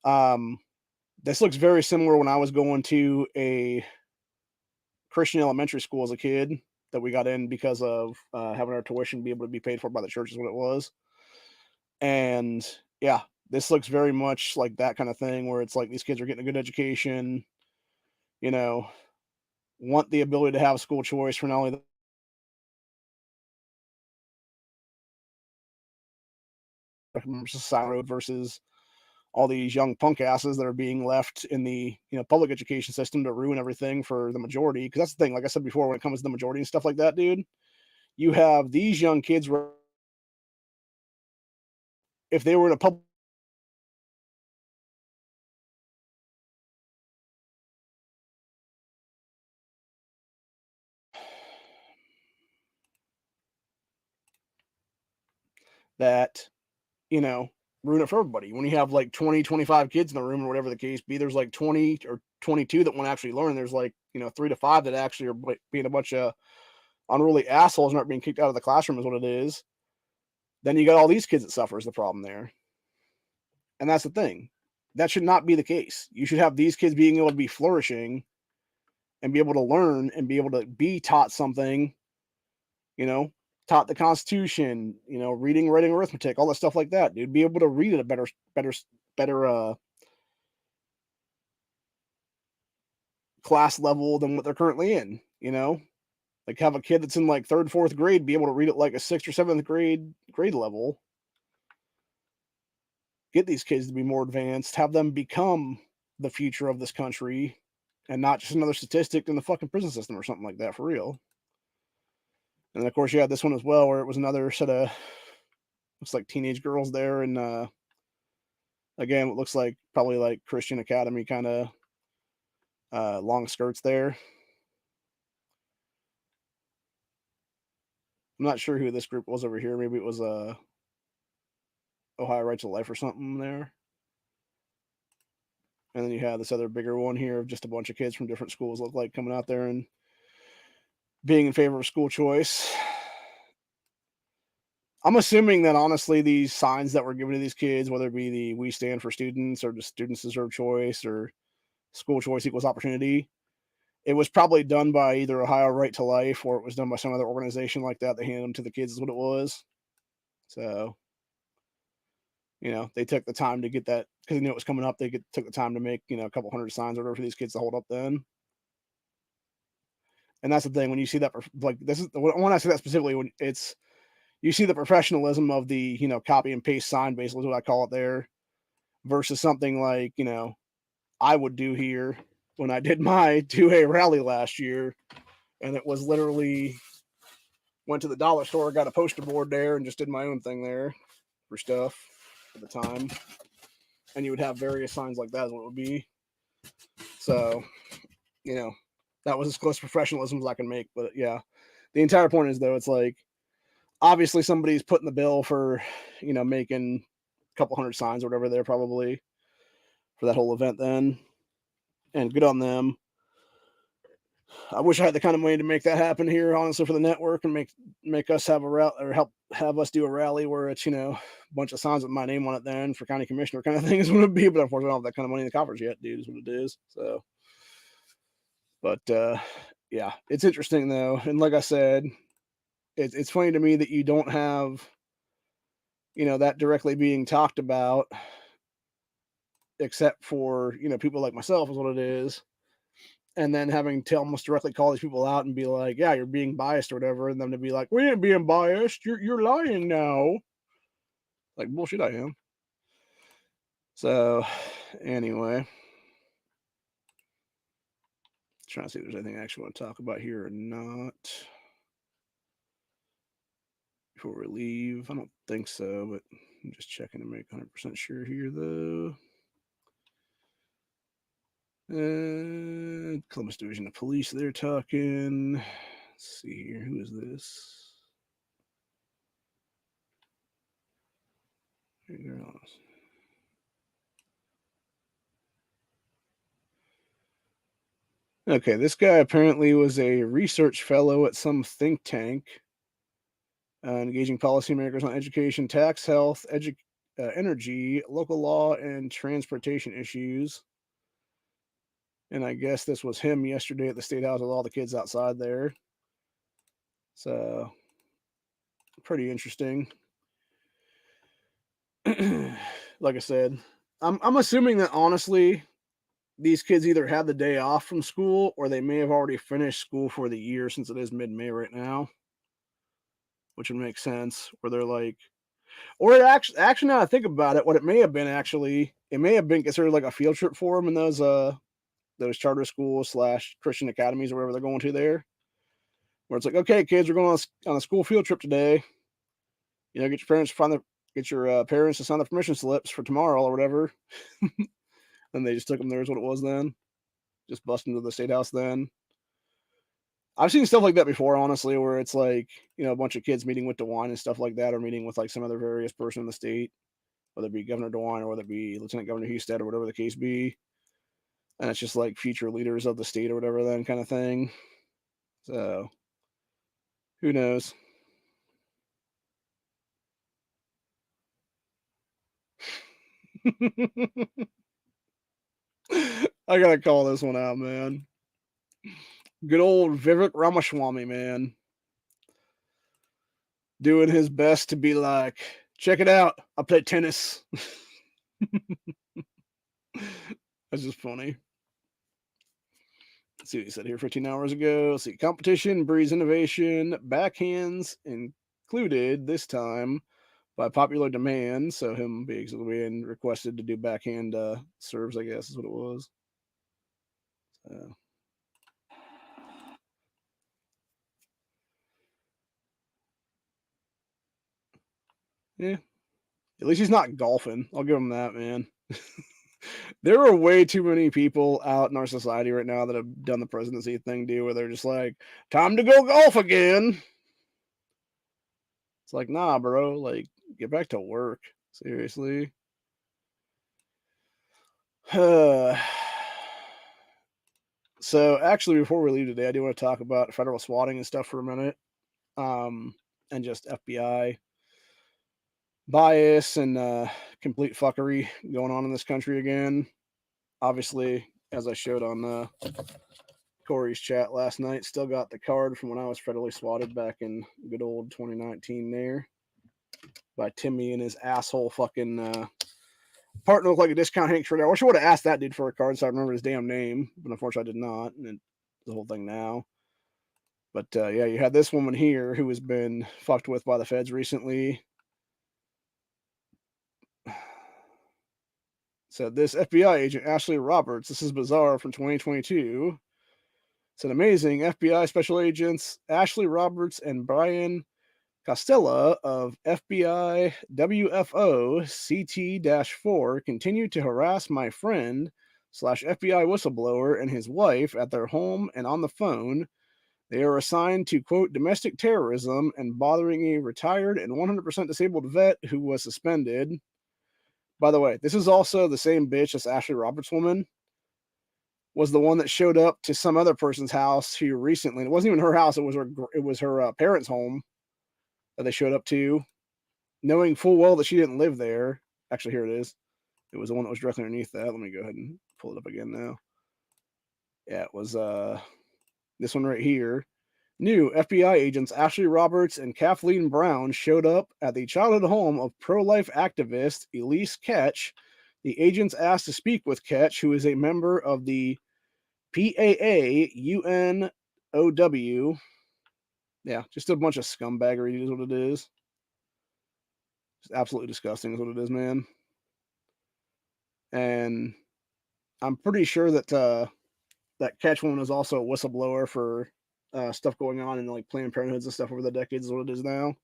Um, this looks very similar when I was going to a Christian elementary school as a kid that we got in because of having our tuition be able to be paid for by the church is what it was. And yeah, this looks very much like that kind of thing where it's like these kids are getting a good education, you know, want the ability to have school choice for not only the society versus all these young punk asses that are being left in the public education system to ruin everything for the majority. Because that's the thing, like I said before, when it comes to the majority and stuff like that, dude, you have these young kids where if they were in a public that you know, ruin it for everybody. When you have like 20, 25 kids in the room or whatever the case be, there's like 20 or 22 that want to actually learn. There's like, 3 to 5 that actually are being a bunch of unruly assholes and aren't being kicked out of the classroom is what it is. Then you got all these kids that suffer is the problem there. And that's the thing. That should not be the case. You should have these kids being able to be flourishing and be able to learn and be able to be taught something, you know, taught the Constitution, reading, writing, arithmetic, all that stuff like that, dude. Be able to read at a better class level than what they're currently in. Like have a kid that's in like third, fourth grade be able to read at like a sixth or seventh grade level. Get these kids to be more advanced, have them become the future of this country and not just another statistic in the fucking prison system or something like that for real. And then of course you had this one as well where it was another set of looks like teenage girls there and again, it looks like probably like Christian Academy kind of long skirts there. I'm not sure who this group was over here. Maybe it was Ohio Right to Life or something there. And then you have this other bigger one here of just a bunch of kids from different schools look like coming out there and being in favor of school choice. I'm assuming that honestly, these signs that were given to these kids, whether it be the "We Stand for Students" or the "Students Deserve Choice" or "School Choice Equals Opportunity," it was probably done by either Ohio Right to Life or it was done by some other organization like that. They handed them to the kids, is what it was. So, they took the time to get that because they knew it was coming up. Took the time to make a couple hundred signs or whatever for these kids to hold up then. And that's the thing when you see that, like this is when I say that specifically when it's you see the professionalism of the copy and paste sign basically is what I call it there versus something like I would do here when I did my 2A rally last year, and it was literally went to the dollar store, got a poster board there, and just did my own thing there for stuff at the time. And you would have various signs like that is what it would be. So, you know, that was as close to professionalism as I can make. But yeah, the entire point is though, it's like obviously somebody's putting the bill for, making a couple hundred signs or whatever there probably for that whole event then. And good on them. I wish I had the kind of money to make that happen here, honestly, for the network and make us have a rally or help have us do a rally where it's a bunch of signs with my name on it then for county commissioner kind of thing is what it'd be. But unfortunately, I don't have that kind of money in the coffers yet, dude. Is what it is. So, but yeah, it's interesting though, and like I said, it's funny to me that you don't have that directly being talked about, except for people like myself is what it is and then having to almost directly call these people out and be like, "Yeah, you're being biased or whatever," and them to be like, "We ain't being biased. You're lying now." Like bullshit, I am. So, anyway, trying to see if there's anything I actually want to talk about here or not before we leave. I don't think so, but I'm just checking to make 100% sure here though. Columbus Division of Police, they're talking. Let's see here. Who is this? Okay, this guy apparently was a research fellow at some think tank, engaging policymakers on education, tax, health, energy, local law, and transportation issues. And I guess this was him yesterday at the State House with all the kids outside there. So, pretty interesting. Like I said, I'm assuming that honestly, these kids either had the day off from school or they may have already finished school for the year since it is mid-May right now, which would make sense. Where they're like, or it actually now I think about it, what it may have been actually, it may have been considered like a field trip for them in those charter schools slash Christian academies or wherever they're going to there. Where it's like, okay, kids, we're going on a school field trip today. You know, get your parents to sign the permission slips for tomorrow or whatever. And they just took them there is what it was then. Just bust into the state house then. I've seen stuff like that before, honestly, where it's like, you know, a bunch of kids meeting with DeWine and stuff like that, or meeting with like some other various person in the state, whether it be Governor DeWine or whether it be Lieutenant Governor Husted or whatever the case be. And it's just like future leaders of the state or whatever, then kind of thing. So, who knows? I gotta call this one out, man. Good old Vivek Ramaswamy, man. Doing his best to be like, check it out, I play tennis. That's just funny. Let's see what he said here 15 hours ago. Let's see, competition breeds innovation, backhands included this time by popular demand. So him being requested to do backhand serves, I guess is what it was. Yeah. At least he's not golfing. I'll give him that, man. There are way too many people out in our society right now that have done the presidency thing, dude, where they're just like, time to go golf again. It's like, nah, bro. Like, get back to work. Seriously. So, actually, before we leave today, I do want to talk about federal swatting and stuff for a minute, and just FBI bias and complete fuckery going on in this country again. Obviously, as I showed on Corey's chat last night, still got the card from when I was federally swatted back in good old 2019 there by Timmy and his asshole fucking partner looked like a discount Hank Schroeder. I wish I would have asked that dude for a card so I remember his damn name, but unfortunately I did not. And it's the whole thing now. But yeah, you had this woman here who has been fucked with by the feds recently. Said this FBI agent, Ashley Roberts, this is bizarre, from 2022. Said amazing FBI special agents Ashley Roberts and Brian Costella of FBI WFO CT-4 continued to harass my friend / FBI whistleblower and his wife at their home and on the phone. They are assigned to, quote, domestic terrorism and bothering a retired and 100% disabled vet who was suspended. By the way, this is also the same bitch as Ashley Roberts' woman. Was the one that showed up to some other person's house here recently. It wasn't even her house. It was her parents' home that they showed up to, knowing full well that she didn't live there. Actually, here it is. It was the one that was directly underneath that. Let me go ahead and pull it up again now. Yeah, it was this one right here. New FBI agents Ashley Roberts and Kathleen Brown showed up at the childhood home of pro-life activist Elise Ketch. The agents asked to speak with Ketch, who is a member of the PAA UNOW. Yeah, just a bunch of scumbaggery is what it is. Just absolutely disgusting is what it is, man. And I'm pretty sure that that Ketch woman is also a whistleblower for stuff going on in like Planned Parenthoods and stuff over the decades is what it is now.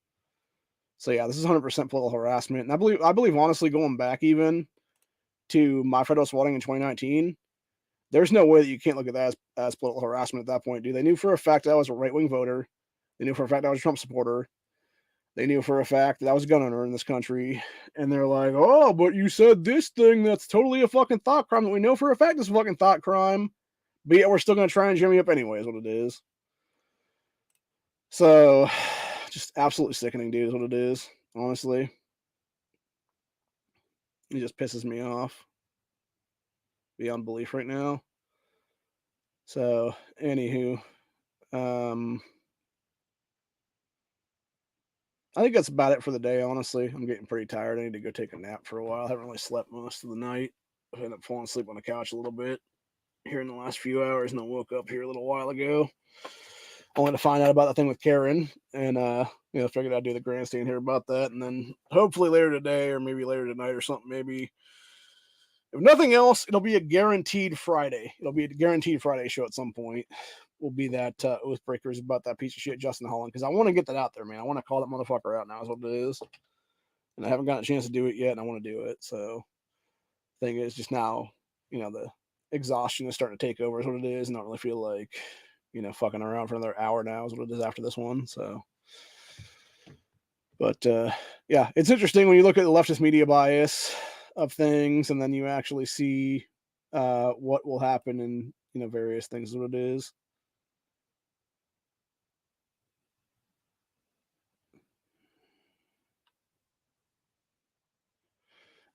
So yeah, this is 100% political harassment. And I believe honestly, going back even to my federal swatting in 2019, there's no way that you can't look at that as political harassment at that point, dude. They knew for a fact that I was a right-wing voter. They knew for a fact I was a Trump supporter. They knew for a fact that I was a gun owner in this country. And they're like, oh, but you said this thing that's totally a fucking thought crime that we know for a fact is a fucking thought crime. But yeah, we're still going to try and jam you up anyway, is what it is. So, just absolutely sickening, dude, is what it is. Honestly, it just pisses me off beyond belief right now. So, anywho, um, I think that's about it for the day, honestly. I'm getting pretty tired. I need to go take a nap for a while. I haven't really slept most of the night. I ended up falling asleep on the couch a little bit here in the last few hours, and I woke up here a little while ago. I wanted to find out about the thing with Karen, and figured I'd do the grandstand here about that, and then hopefully later today or maybe later tonight or something, maybe if nothing else, it'll be a guaranteed Friday. It'll be a guaranteed Friday show at some point. Will be that Oathbreakers about that piece of shit Justin Holland, because I want to get that out there, man. I want to call that motherfucker out now, is what it is, and I haven't gotten a chance to do it yet, and I want to do it. So, thing is, just now, the exhaustion is starting to take over, is what it is, and I don't really feel like fucking around for another hour now, is what it is after this one. So, but yeah, it's interesting when you look at the leftist media bias of things, and then you actually see what will happen in various things, is what it is.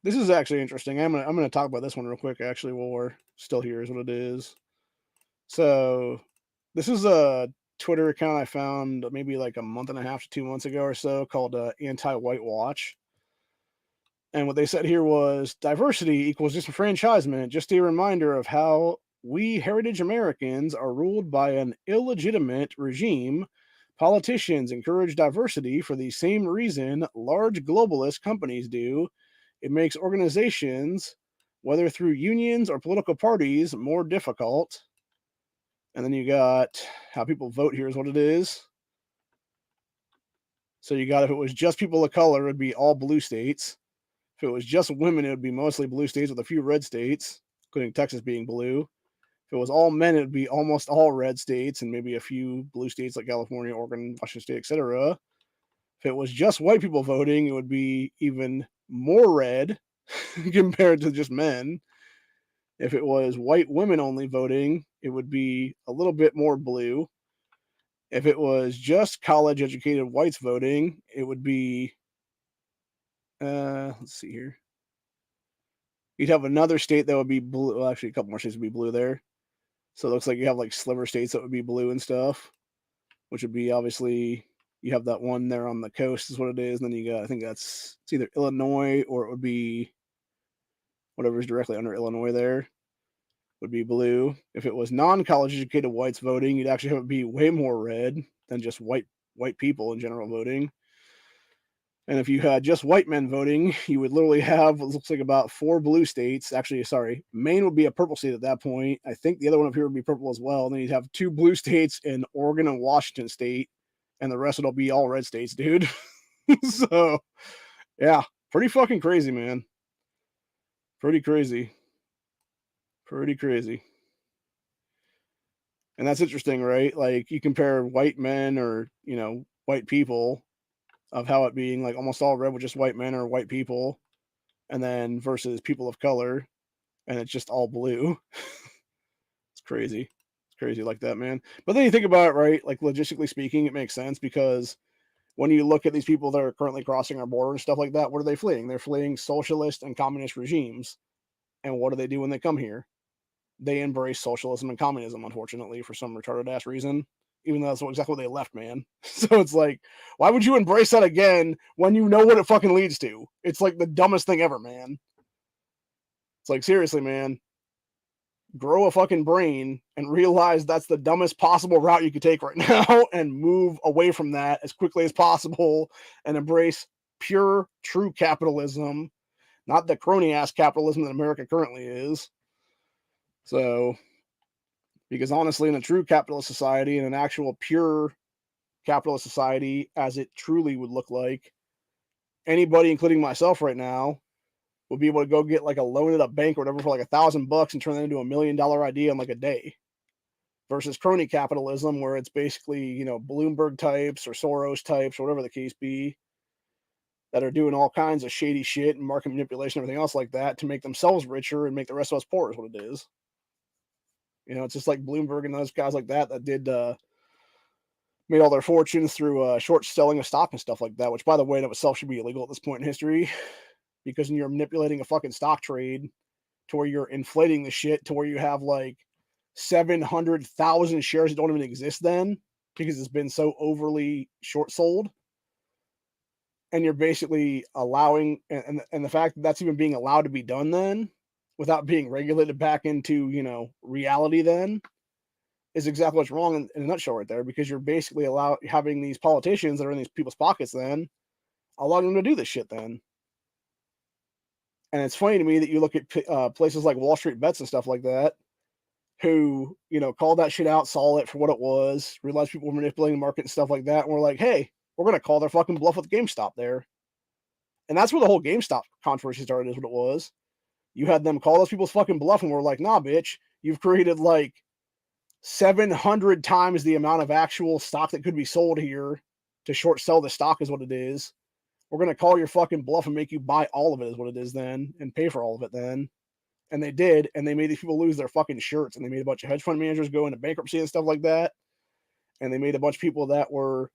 This is actually interesting. I'm gonna talk about this one real quick. Actually, while we're still here, is what it is. So, this is a Twitter account I found maybe like a month and a half to 2 months ago or so, called Anti White Watch. And what they said here was diversity equals disenfranchisement. Just a reminder of how we heritage Americans are ruled by an illegitimate regime. Politicians encourage diversity for the same reason large globalist companies do. It makes organizations, whether through unions or political parties, more difficult. And then you got how people vote here, is what it is. So you got, if it was just people of color, it'd be all blue states. If it was just women, it would be mostly blue states with a few red states, including Texas being blue. If it was all men, it would be almost all red states and maybe a few blue states like California, Oregon, Washington State, etc. If it was just white people voting, it would be even more red compared to just men. If it was white women only voting, it would be a little bit more blue. If it was just college educated whites voting, it would be, let's see here. You'd have another state that would be blue. Well, actually, a couple more states would be blue there. So it looks like you have like sliver states that would be blue and stuff, which would be obviously, you have that one there on the coast, is what it is. And then you got, I think it's either Illinois or it would be whatever's directly under Illinois there would be blue. If it was non-college educated whites voting, you'd actually have it be way more red than just white people in general voting. And if you had just white men voting, you would literally have what looks like about 4 blue states. Actually, sorry, Maine would be a purple state at that point. I think the other one up here would be purple as well. And then you'd have 2 blue states in Oregon and Washington State, and the rest will be all red states, dude. So, yeah, pretty fucking crazy, man. Pretty crazy. Pretty crazy. And that's interesting, right? Like, you compare white men or, white people, of how it being like almost all red with just white men or white people, and then versus people of color, and it's just all blue. It's crazy. It's crazy like that, man. But then you think about it, right? Like, logistically speaking, it makes sense, because when you look at these people that are currently crossing our border and stuff like that, what are they fleeing? They're fleeing socialist and communist regimes. And what do they do when they come here? They embrace socialism and communism, unfortunately, for some retarded ass reason. Even though that's exactly what they left, man. So it's like, why would you embrace that again when you know what it fucking leads to? It's like the dumbest thing ever, man. It's like, seriously, man, grow a fucking brain and realize that's the dumbest possible route you could take right now, and move away from that as quickly as possible and embrace pure, true capitalism, not the crony ass capitalism that America currently is. So, because honestly, in a true capitalist society, in an actual pure capitalist society as it truly would look like, anybody, including myself right now, would be able to go get like a loan at a bank or whatever for like $1,000 and turn that into $1 million idea in like a day. Versus crony capitalism, where it's basically, Bloomberg types or Soros types or whatever the case be, that are doing all kinds of shady shit and market manipulation and everything else like that to make themselves richer and make the rest of us poor, is what it is. You know, it's just like Bloomberg and those guys like that did made all their fortunes through short selling of stock and stuff like that, which, by the way, in of itself should be illegal at this point in history, because you're manipulating a fucking stock trade to where you're inflating the shit to where you have like 700,000 shares that don't even exist then because it's been so overly short sold. And you're basically allowing, and the fact that that's even being allowed to be done then without being regulated back into, you know, reality then is exactly what's wrong in a nutshell right there, because you're basically having these politicians that are in these people's pockets then allowing them to do this shit then. And it's funny to me that you look at places like Wall Street Bets and stuff like that, who, you know, called that shit out, saw it for what it was, realized people were manipulating the market and stuff like that, and we're like, hey, we're going to call their fucking bluff with GameStop there. And that's where the whole GameStop controversy started, is what it was. You had them call those people's fucking bluff, and we're like, nah, bitch, you've created like 700 times the amount of actual stock that could be sold here to short sell the stock is what it is. We're going to call your fucking bluff and make you buy all of it is what it is then, and pay for all of it then. And they did, and they made these people lose their fucking shirts, and they made a bunch of hedge fund managers go into bankruptcy and stuff like that. And they made a bunch of people that were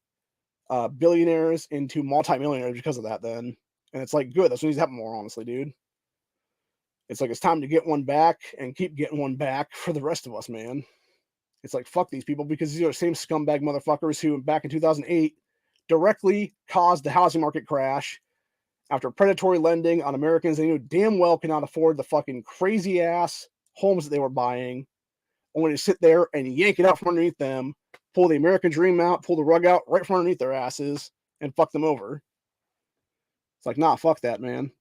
billionaires into multimillionaires because of that then. And it's like, good, that's what needs to happen more, honestly, dude. It's like, it's time to get one back and keep getting one back for the rest of us, man. It's like, fuck these people, because these are the same scumbag motherfuckers who, back in 2008, directly caused the housing market crash after predatory lending on Americans they knew damn well cannot afford the fucking crazy ass homes that they were buying, only to sit there and yank it out from underneath them, pull the American dream out, pull the rug out right from underneath their asses, and fuck them over. It's like, nah, fuck that, man.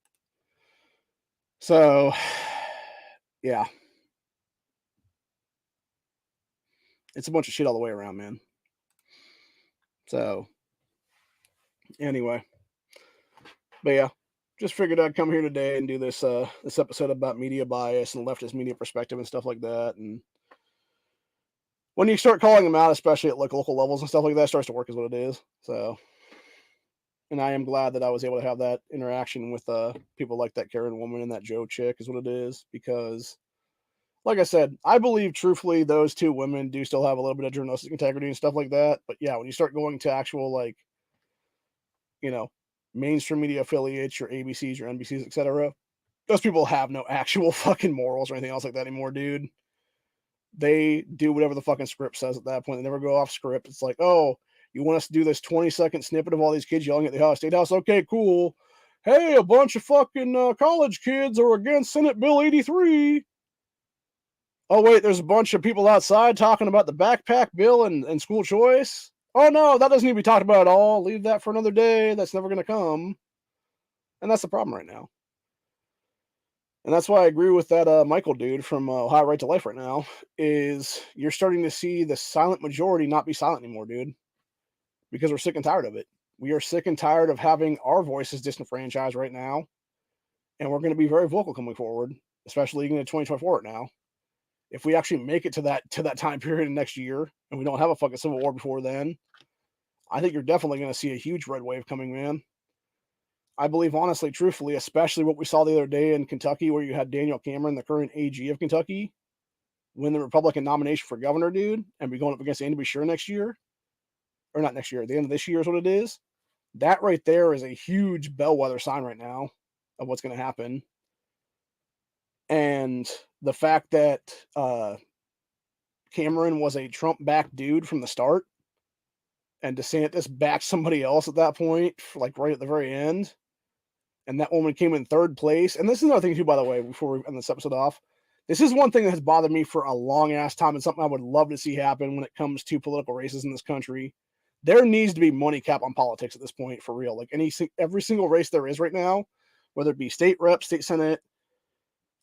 So, yeah. It's a bunch of shit all the way around, man. So, anyway. But yeah, just figured I'd come here today and do this this episode about media bias and leftist media perspective and stuff like that. And when you start calling them out, especially at like local levels and stuff like that, it starts to work is what it is. So, and I am glad that I was able to have that interaction with people like that Karen woman and that Joe chick is what it is, because like I said, I believe truthfully those two women do still have a little bit of journalistic integrity and stuff like that. But yeah, when you start going to actual, like, you know, mainstream media affiliates, your ABCs, your NBCs, etc., those people have no actual fucking morals or anything else like that anymore, dude. They do whatever the fucking script says at that point. They never go off script. It's like, oh, you want us to do this 20-second snippet of all these kids yelling at the Ohio State House? Okay, cool. Hey, a bunch of fucking college kids are against Senate Bill 83. Oh, wait, there's a bunch of people outside talking about the backpack bill and school choice. Oh, no, that doesn't need to be talked about at all. Leave that for another day. That's never going to come. And that's the problem right now. And that's why I agree with that Michael dude from Ohio Right to Life right now, is you're starting to see the silent majority not be silent anymore, dude, because we're sick and tired of it. We are sick and tired of having our voices disenfranchised right now, and we're going to be very vocal coming forward, especially into 2024 right now. If we actually make it to that time period in next year, and we don't have a fucking civil war before then, I think you're definitely going to see a huge red wave coming, man. I believe, honestly, truthfully, especially what we saw the other day in Kentucky, where you had Daniel Cameron, the current AG of Kentucky, win the Republican nomination for governor, dude, and be going up against Andy Beshear next year, or not next year, at the end of this year is what it is. That right there is a huge bellwether sign right now of what's going to happen. And the fact that Cameron was a Trump-backed dude from the start, and DeSantis backed somebody else at that point, like right at the very end, and that woman came in third place. And this is another thing too, by the way, before we end this episode off. This is one thing that has bothered me for a long ass time, and something I would love to see happen when it comes to political races in this country. There needs to be money cap on politics at this point, for real. Like every single race there is right now, whether it be state rep, state senate,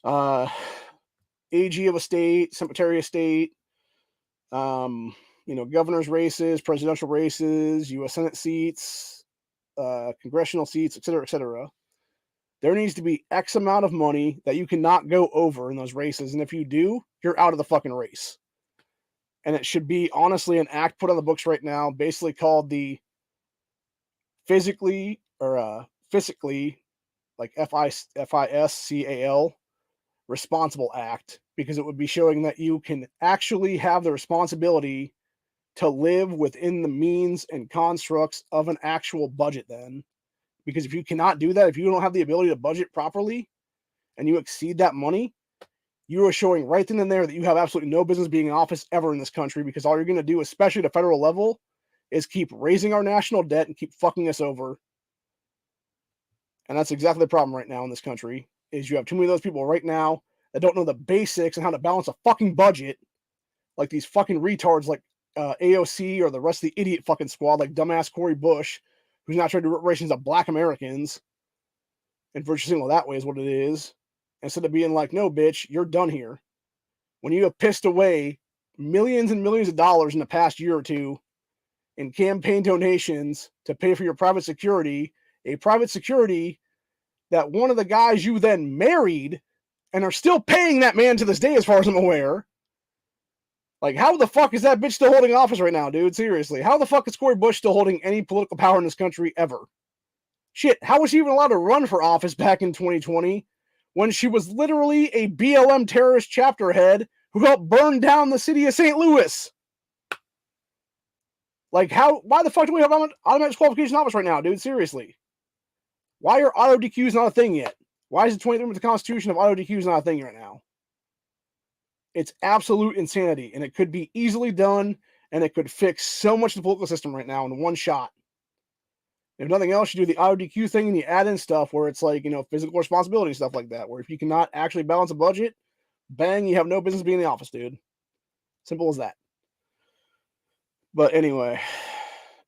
AG of a state, secretary of state, governor's races, presidential races, U.S. Senate seats, congressional seats, et cetera, et cetera. There needs to be X amount of money that you cannot go over in those races. And if you do, you're out of the fucking race. And it should be, honestly, an act put on the books right now, basically called the physically, like FISCAL responsible act, because it would be showing that you can actually have the responsibility to live within the means and constructs of an actual budget then. Because if you cannot do that, if you don't have the ability to budget properly and you exceed that money, you are showing right then and there that you have absolutely no business being in office ever in this country, because all you're going to do, especially at a federal level, is keep raising our national debt and keep fucking us over. And that's exactly the problem right now in this country, is you have too many of those people right now that don't know the basics and how to balance a fucking budget, like these fucking retards like AOC or the rest of the idiot fucking squad, like dumbass Cory Bush, who's not trying to do reparations of black Americans. And virtually single that way is what it is. Instead of being like, no, bitch, you're done here. When you have pissed away millions and millions of dollars in the past year or two in campaign donations to pay for your private security, a private security that one of the guys you then married and are still paying that man to this day, as far as I'm aware. Like, how the fuck is that bitch still holding office right now, dude? Seriously. How the fuck is Cory Bush still holding any political power in this country ever? Shit, how was she even allowed to run for office back in 2020 when she was literally a BLM terrorist chapter head who helped burn down the city of St. Louis? Like, why the fuck do we have automatic disqualification office right now, dude? Seriously. Why are auto DQs not a thing yet? Why is the 23rd with the Constitution of auto DQs not a thing right now? It's absolute insanity, and it could be easily done, and it could fix so much of the political system right now in one shot. If nothing else, you do the auto DQ thing and you add in stuff where it's like, physical responsibility and stuff like that, where if you cannot actually balance a budget, bang, you have no business being in the office, dude. Simple as that. But anyway,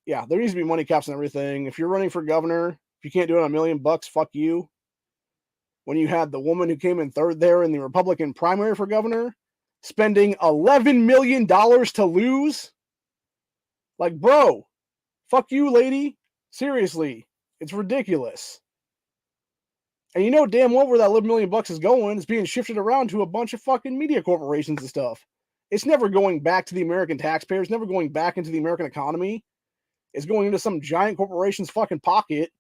yeah, there needs to be money caps and everything. If you're running for governor, if you can't do it on $1 million, fuck you. When you had the woman who came in third there in the Republican primary for governor spending $11 million to lose, like, bro, fuck you, lady. Seriously, it's ridiculous. And you know damn well where that $11 million is going. It's being shifted around to a bunch of fucking media corporations and stuff. It's never going back to the American taxpayers, never going back into the American economy. It's going into some giant corporation's fucking pocket,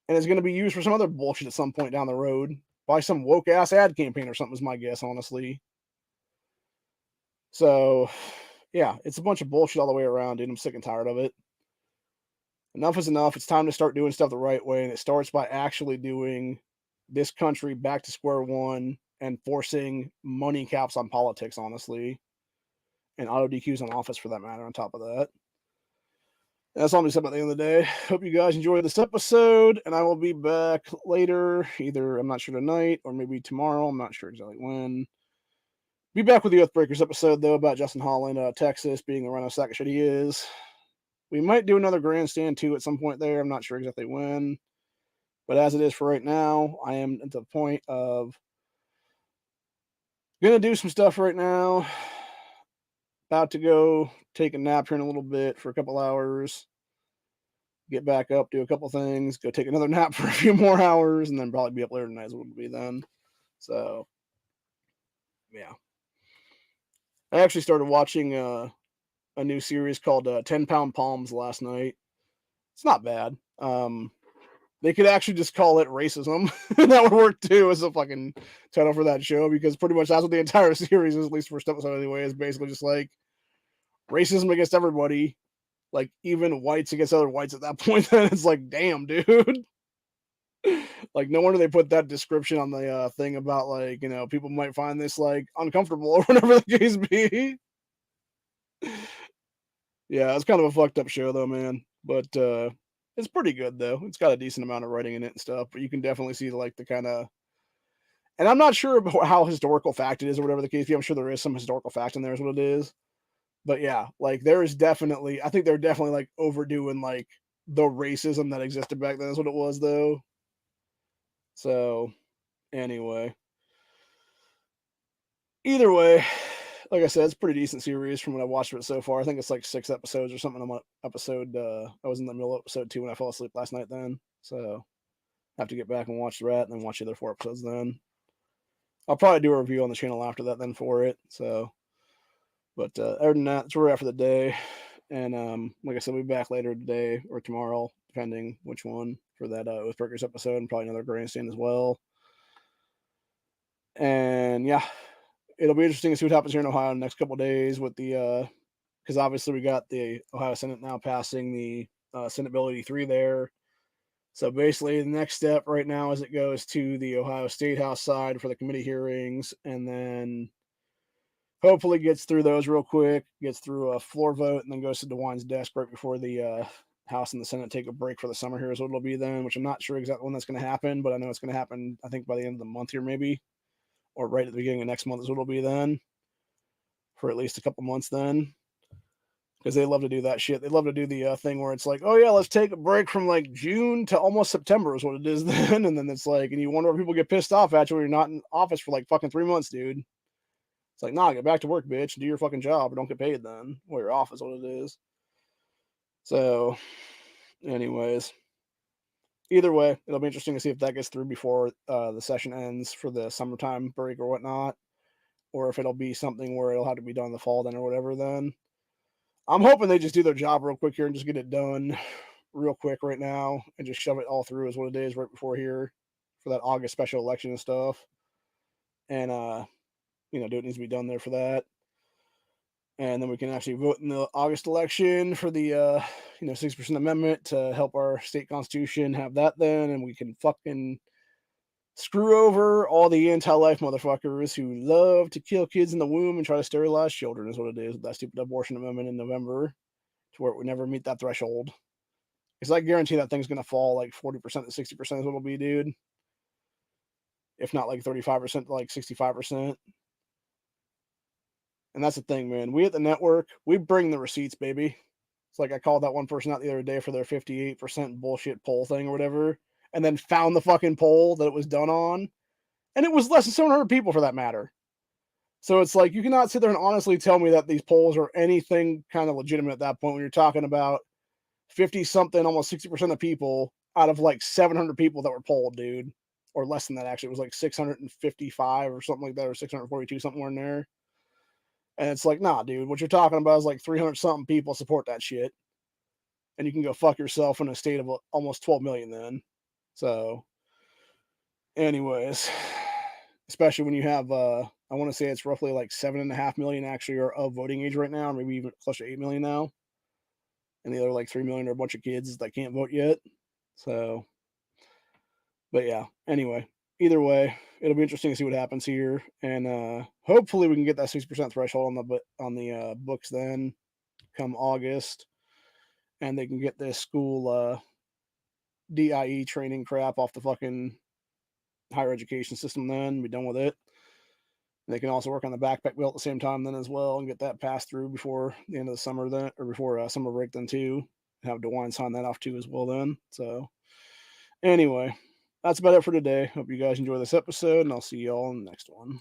and it's going to be used for some other bullshit at some point down the road by some woke ass ad campaign or something, is my guess, honestly. So, yeah, it's a bunch of bullshit all the way around, dude. I'm sick and tired of it. Enough is enough. It's time to start doing stuff the right way, and it starts by actually doing this country back to square one and forcing money caps on politics, honestly, and auto DQs on office for that matter, on top of that. That's all I'm going to say about the end of the day. Hope you guys enjoyed this episode, and I will be back later, either, I'm not sure, tonight or maybe tomorrow. I'm not sure exactly when. Be back with the Oathbreakers episode, though, about Justin Holland, Texas, being the run of sack of shit he is. We might do another Grandstand, too, at some point there. I'm not sure exactly when. But as it is for right now, I am at the point of going to do some stuff right now. About to go take a nap here in a little bit for a couple hours. Get back up, do a couple things, go take another nap for a few more hours, and then probably be up later tonight is what it'll be then. So, yeah. I actually started watching a new series called 10 Pound Palms last night. It's not bad. They could actually just call it racism. That would work too as a fucking title for that show, because pretty much that's what the entire series is, at least first episode anyway, is basically just like racism against everybody, like even whites against other whites at that point. Then it's like, damn, dude. Like, no wonder they put that description on the thing about, like, people might find this like uncomfortable or whatever the case be. Yeah, it's kind of a fucked up show though, man. But it's pretty good though. It's got a decent amount of writing in it and stuff, but you can definitely see like the kind of, and I'm not sure about how historical fact it is or whatever the case be. I'm sure there is some historical fact in there is what it is. But yeah, like there is definitely, I think they're definitely like overdoing like the racism that existed back then is what it was though. So anyway, either way, like I said, it's a pretty decent series from what I've watched of it so far. I think it's like 6 episodes or something. I'm on episode, I was in the middle of episode 2 when I fell asleep last night then. So I have to get back and watch that and then watch the other 4 episodes then. I'll probably do a review on the channel after that then for it. So, but other than that, that's where we're at for the day. And like I said, we'll be back later today or tomorrow, depending which one, for that Oathbreakers episode, and probably another Grandstand as well. And yeah, it'll be interesting to see what happens here in Ohio in the next couple of days with the because obviously we got the Ohio Senate now passing the Senate Bill 83 there. So basically, the next step right now is it goes to the Ohio State House side for the committee hearings, and then hopefully gets through those real quick, gets through a floor vote, and then goes to DeWine's desk right before the House and the Senate take a break for the summer here is what it'll be then, which I'm not sure exactly when that's going to happen, but I know it's going to happen, I think, by the end of the month here maybe, or right at the beginning of next month is what it'll be then, for at least a couple months then. Because they love to do that shit. They love to do the thing where it's like, oh yeah, let's take a break from like June to almost September is what it is then, and then it's like, and you wonder why people get pissed off at you when you're not in office for like fucking 3 months, dude. It's like, nah, get back to work, bitch. Do your fucking job or don't get paid then. Well, you're off is what it is. So, anyways, either way, it'll be interesting to see if that gets through before the session ends for the summertime break or whatnot, or if it'll be something where it'll have to be done in the fall then or whatever then. I'm hoping they just do their job real quick here and just get it done real quick right now and just shove it all through is what it is right before here for that August special election and stuff. And do what needs to be done there for that. And then we can actually vote in the August election for the 6% amendment to help our state constitution have that then, and we can fucking screw over all the anti-life motherfuckers who love to kill kids in the womb and try to sterilize children is what it is with that stupid abortion amendment in November, to where it would never meet that threshold. Because I guarantee that thing's gonna fall like 40% to 60% is what it'll be, dude. If not like 35% to like 65%. And that's the thing, man. We at the network, we bring the receipts, baby. It's like I called that one person out the other day for their 58% bullshit poll thing or whatever, and then found the fucking poll that it was done on. And it was less than 700 people for that matter. So it's like, you cannot sit there and honestly tell me that these polls are anything kind of legitimate at that point when you're talking about 50 something, almost 60% of people out of like 700 people that were polled, dude. Or less than that, actually. It was like 655 or something like that, or 642, somewhere in there. And it's like, nah, dude, what you're talking about is like 300 something people support that shit. And you can go fuck yourself in a state of almost 12 million then. So, anyways, especially when you have, I want to say it's roughly like 7.5 million actually are of voting age right now, or maybe even close to 8 million now. And the other like 3 million are a bunch of kids that can't vote yet. So, but yeah, anyway, either way, it'll be interesting to see what happens here. And hopefully we can get that 6% threshold on the books then come August. And they can get this school DIE training crap off the fucking higher education system then, be done with it. And they can also work on the backpack bill at the same time then as well and get that passed through before the end of the summer then, or before summer break then too. Have DeWine sign that off too as well then. So anyway, that's about it for today. Hope you guys enjoy this episode, and I'll see you all in the next one.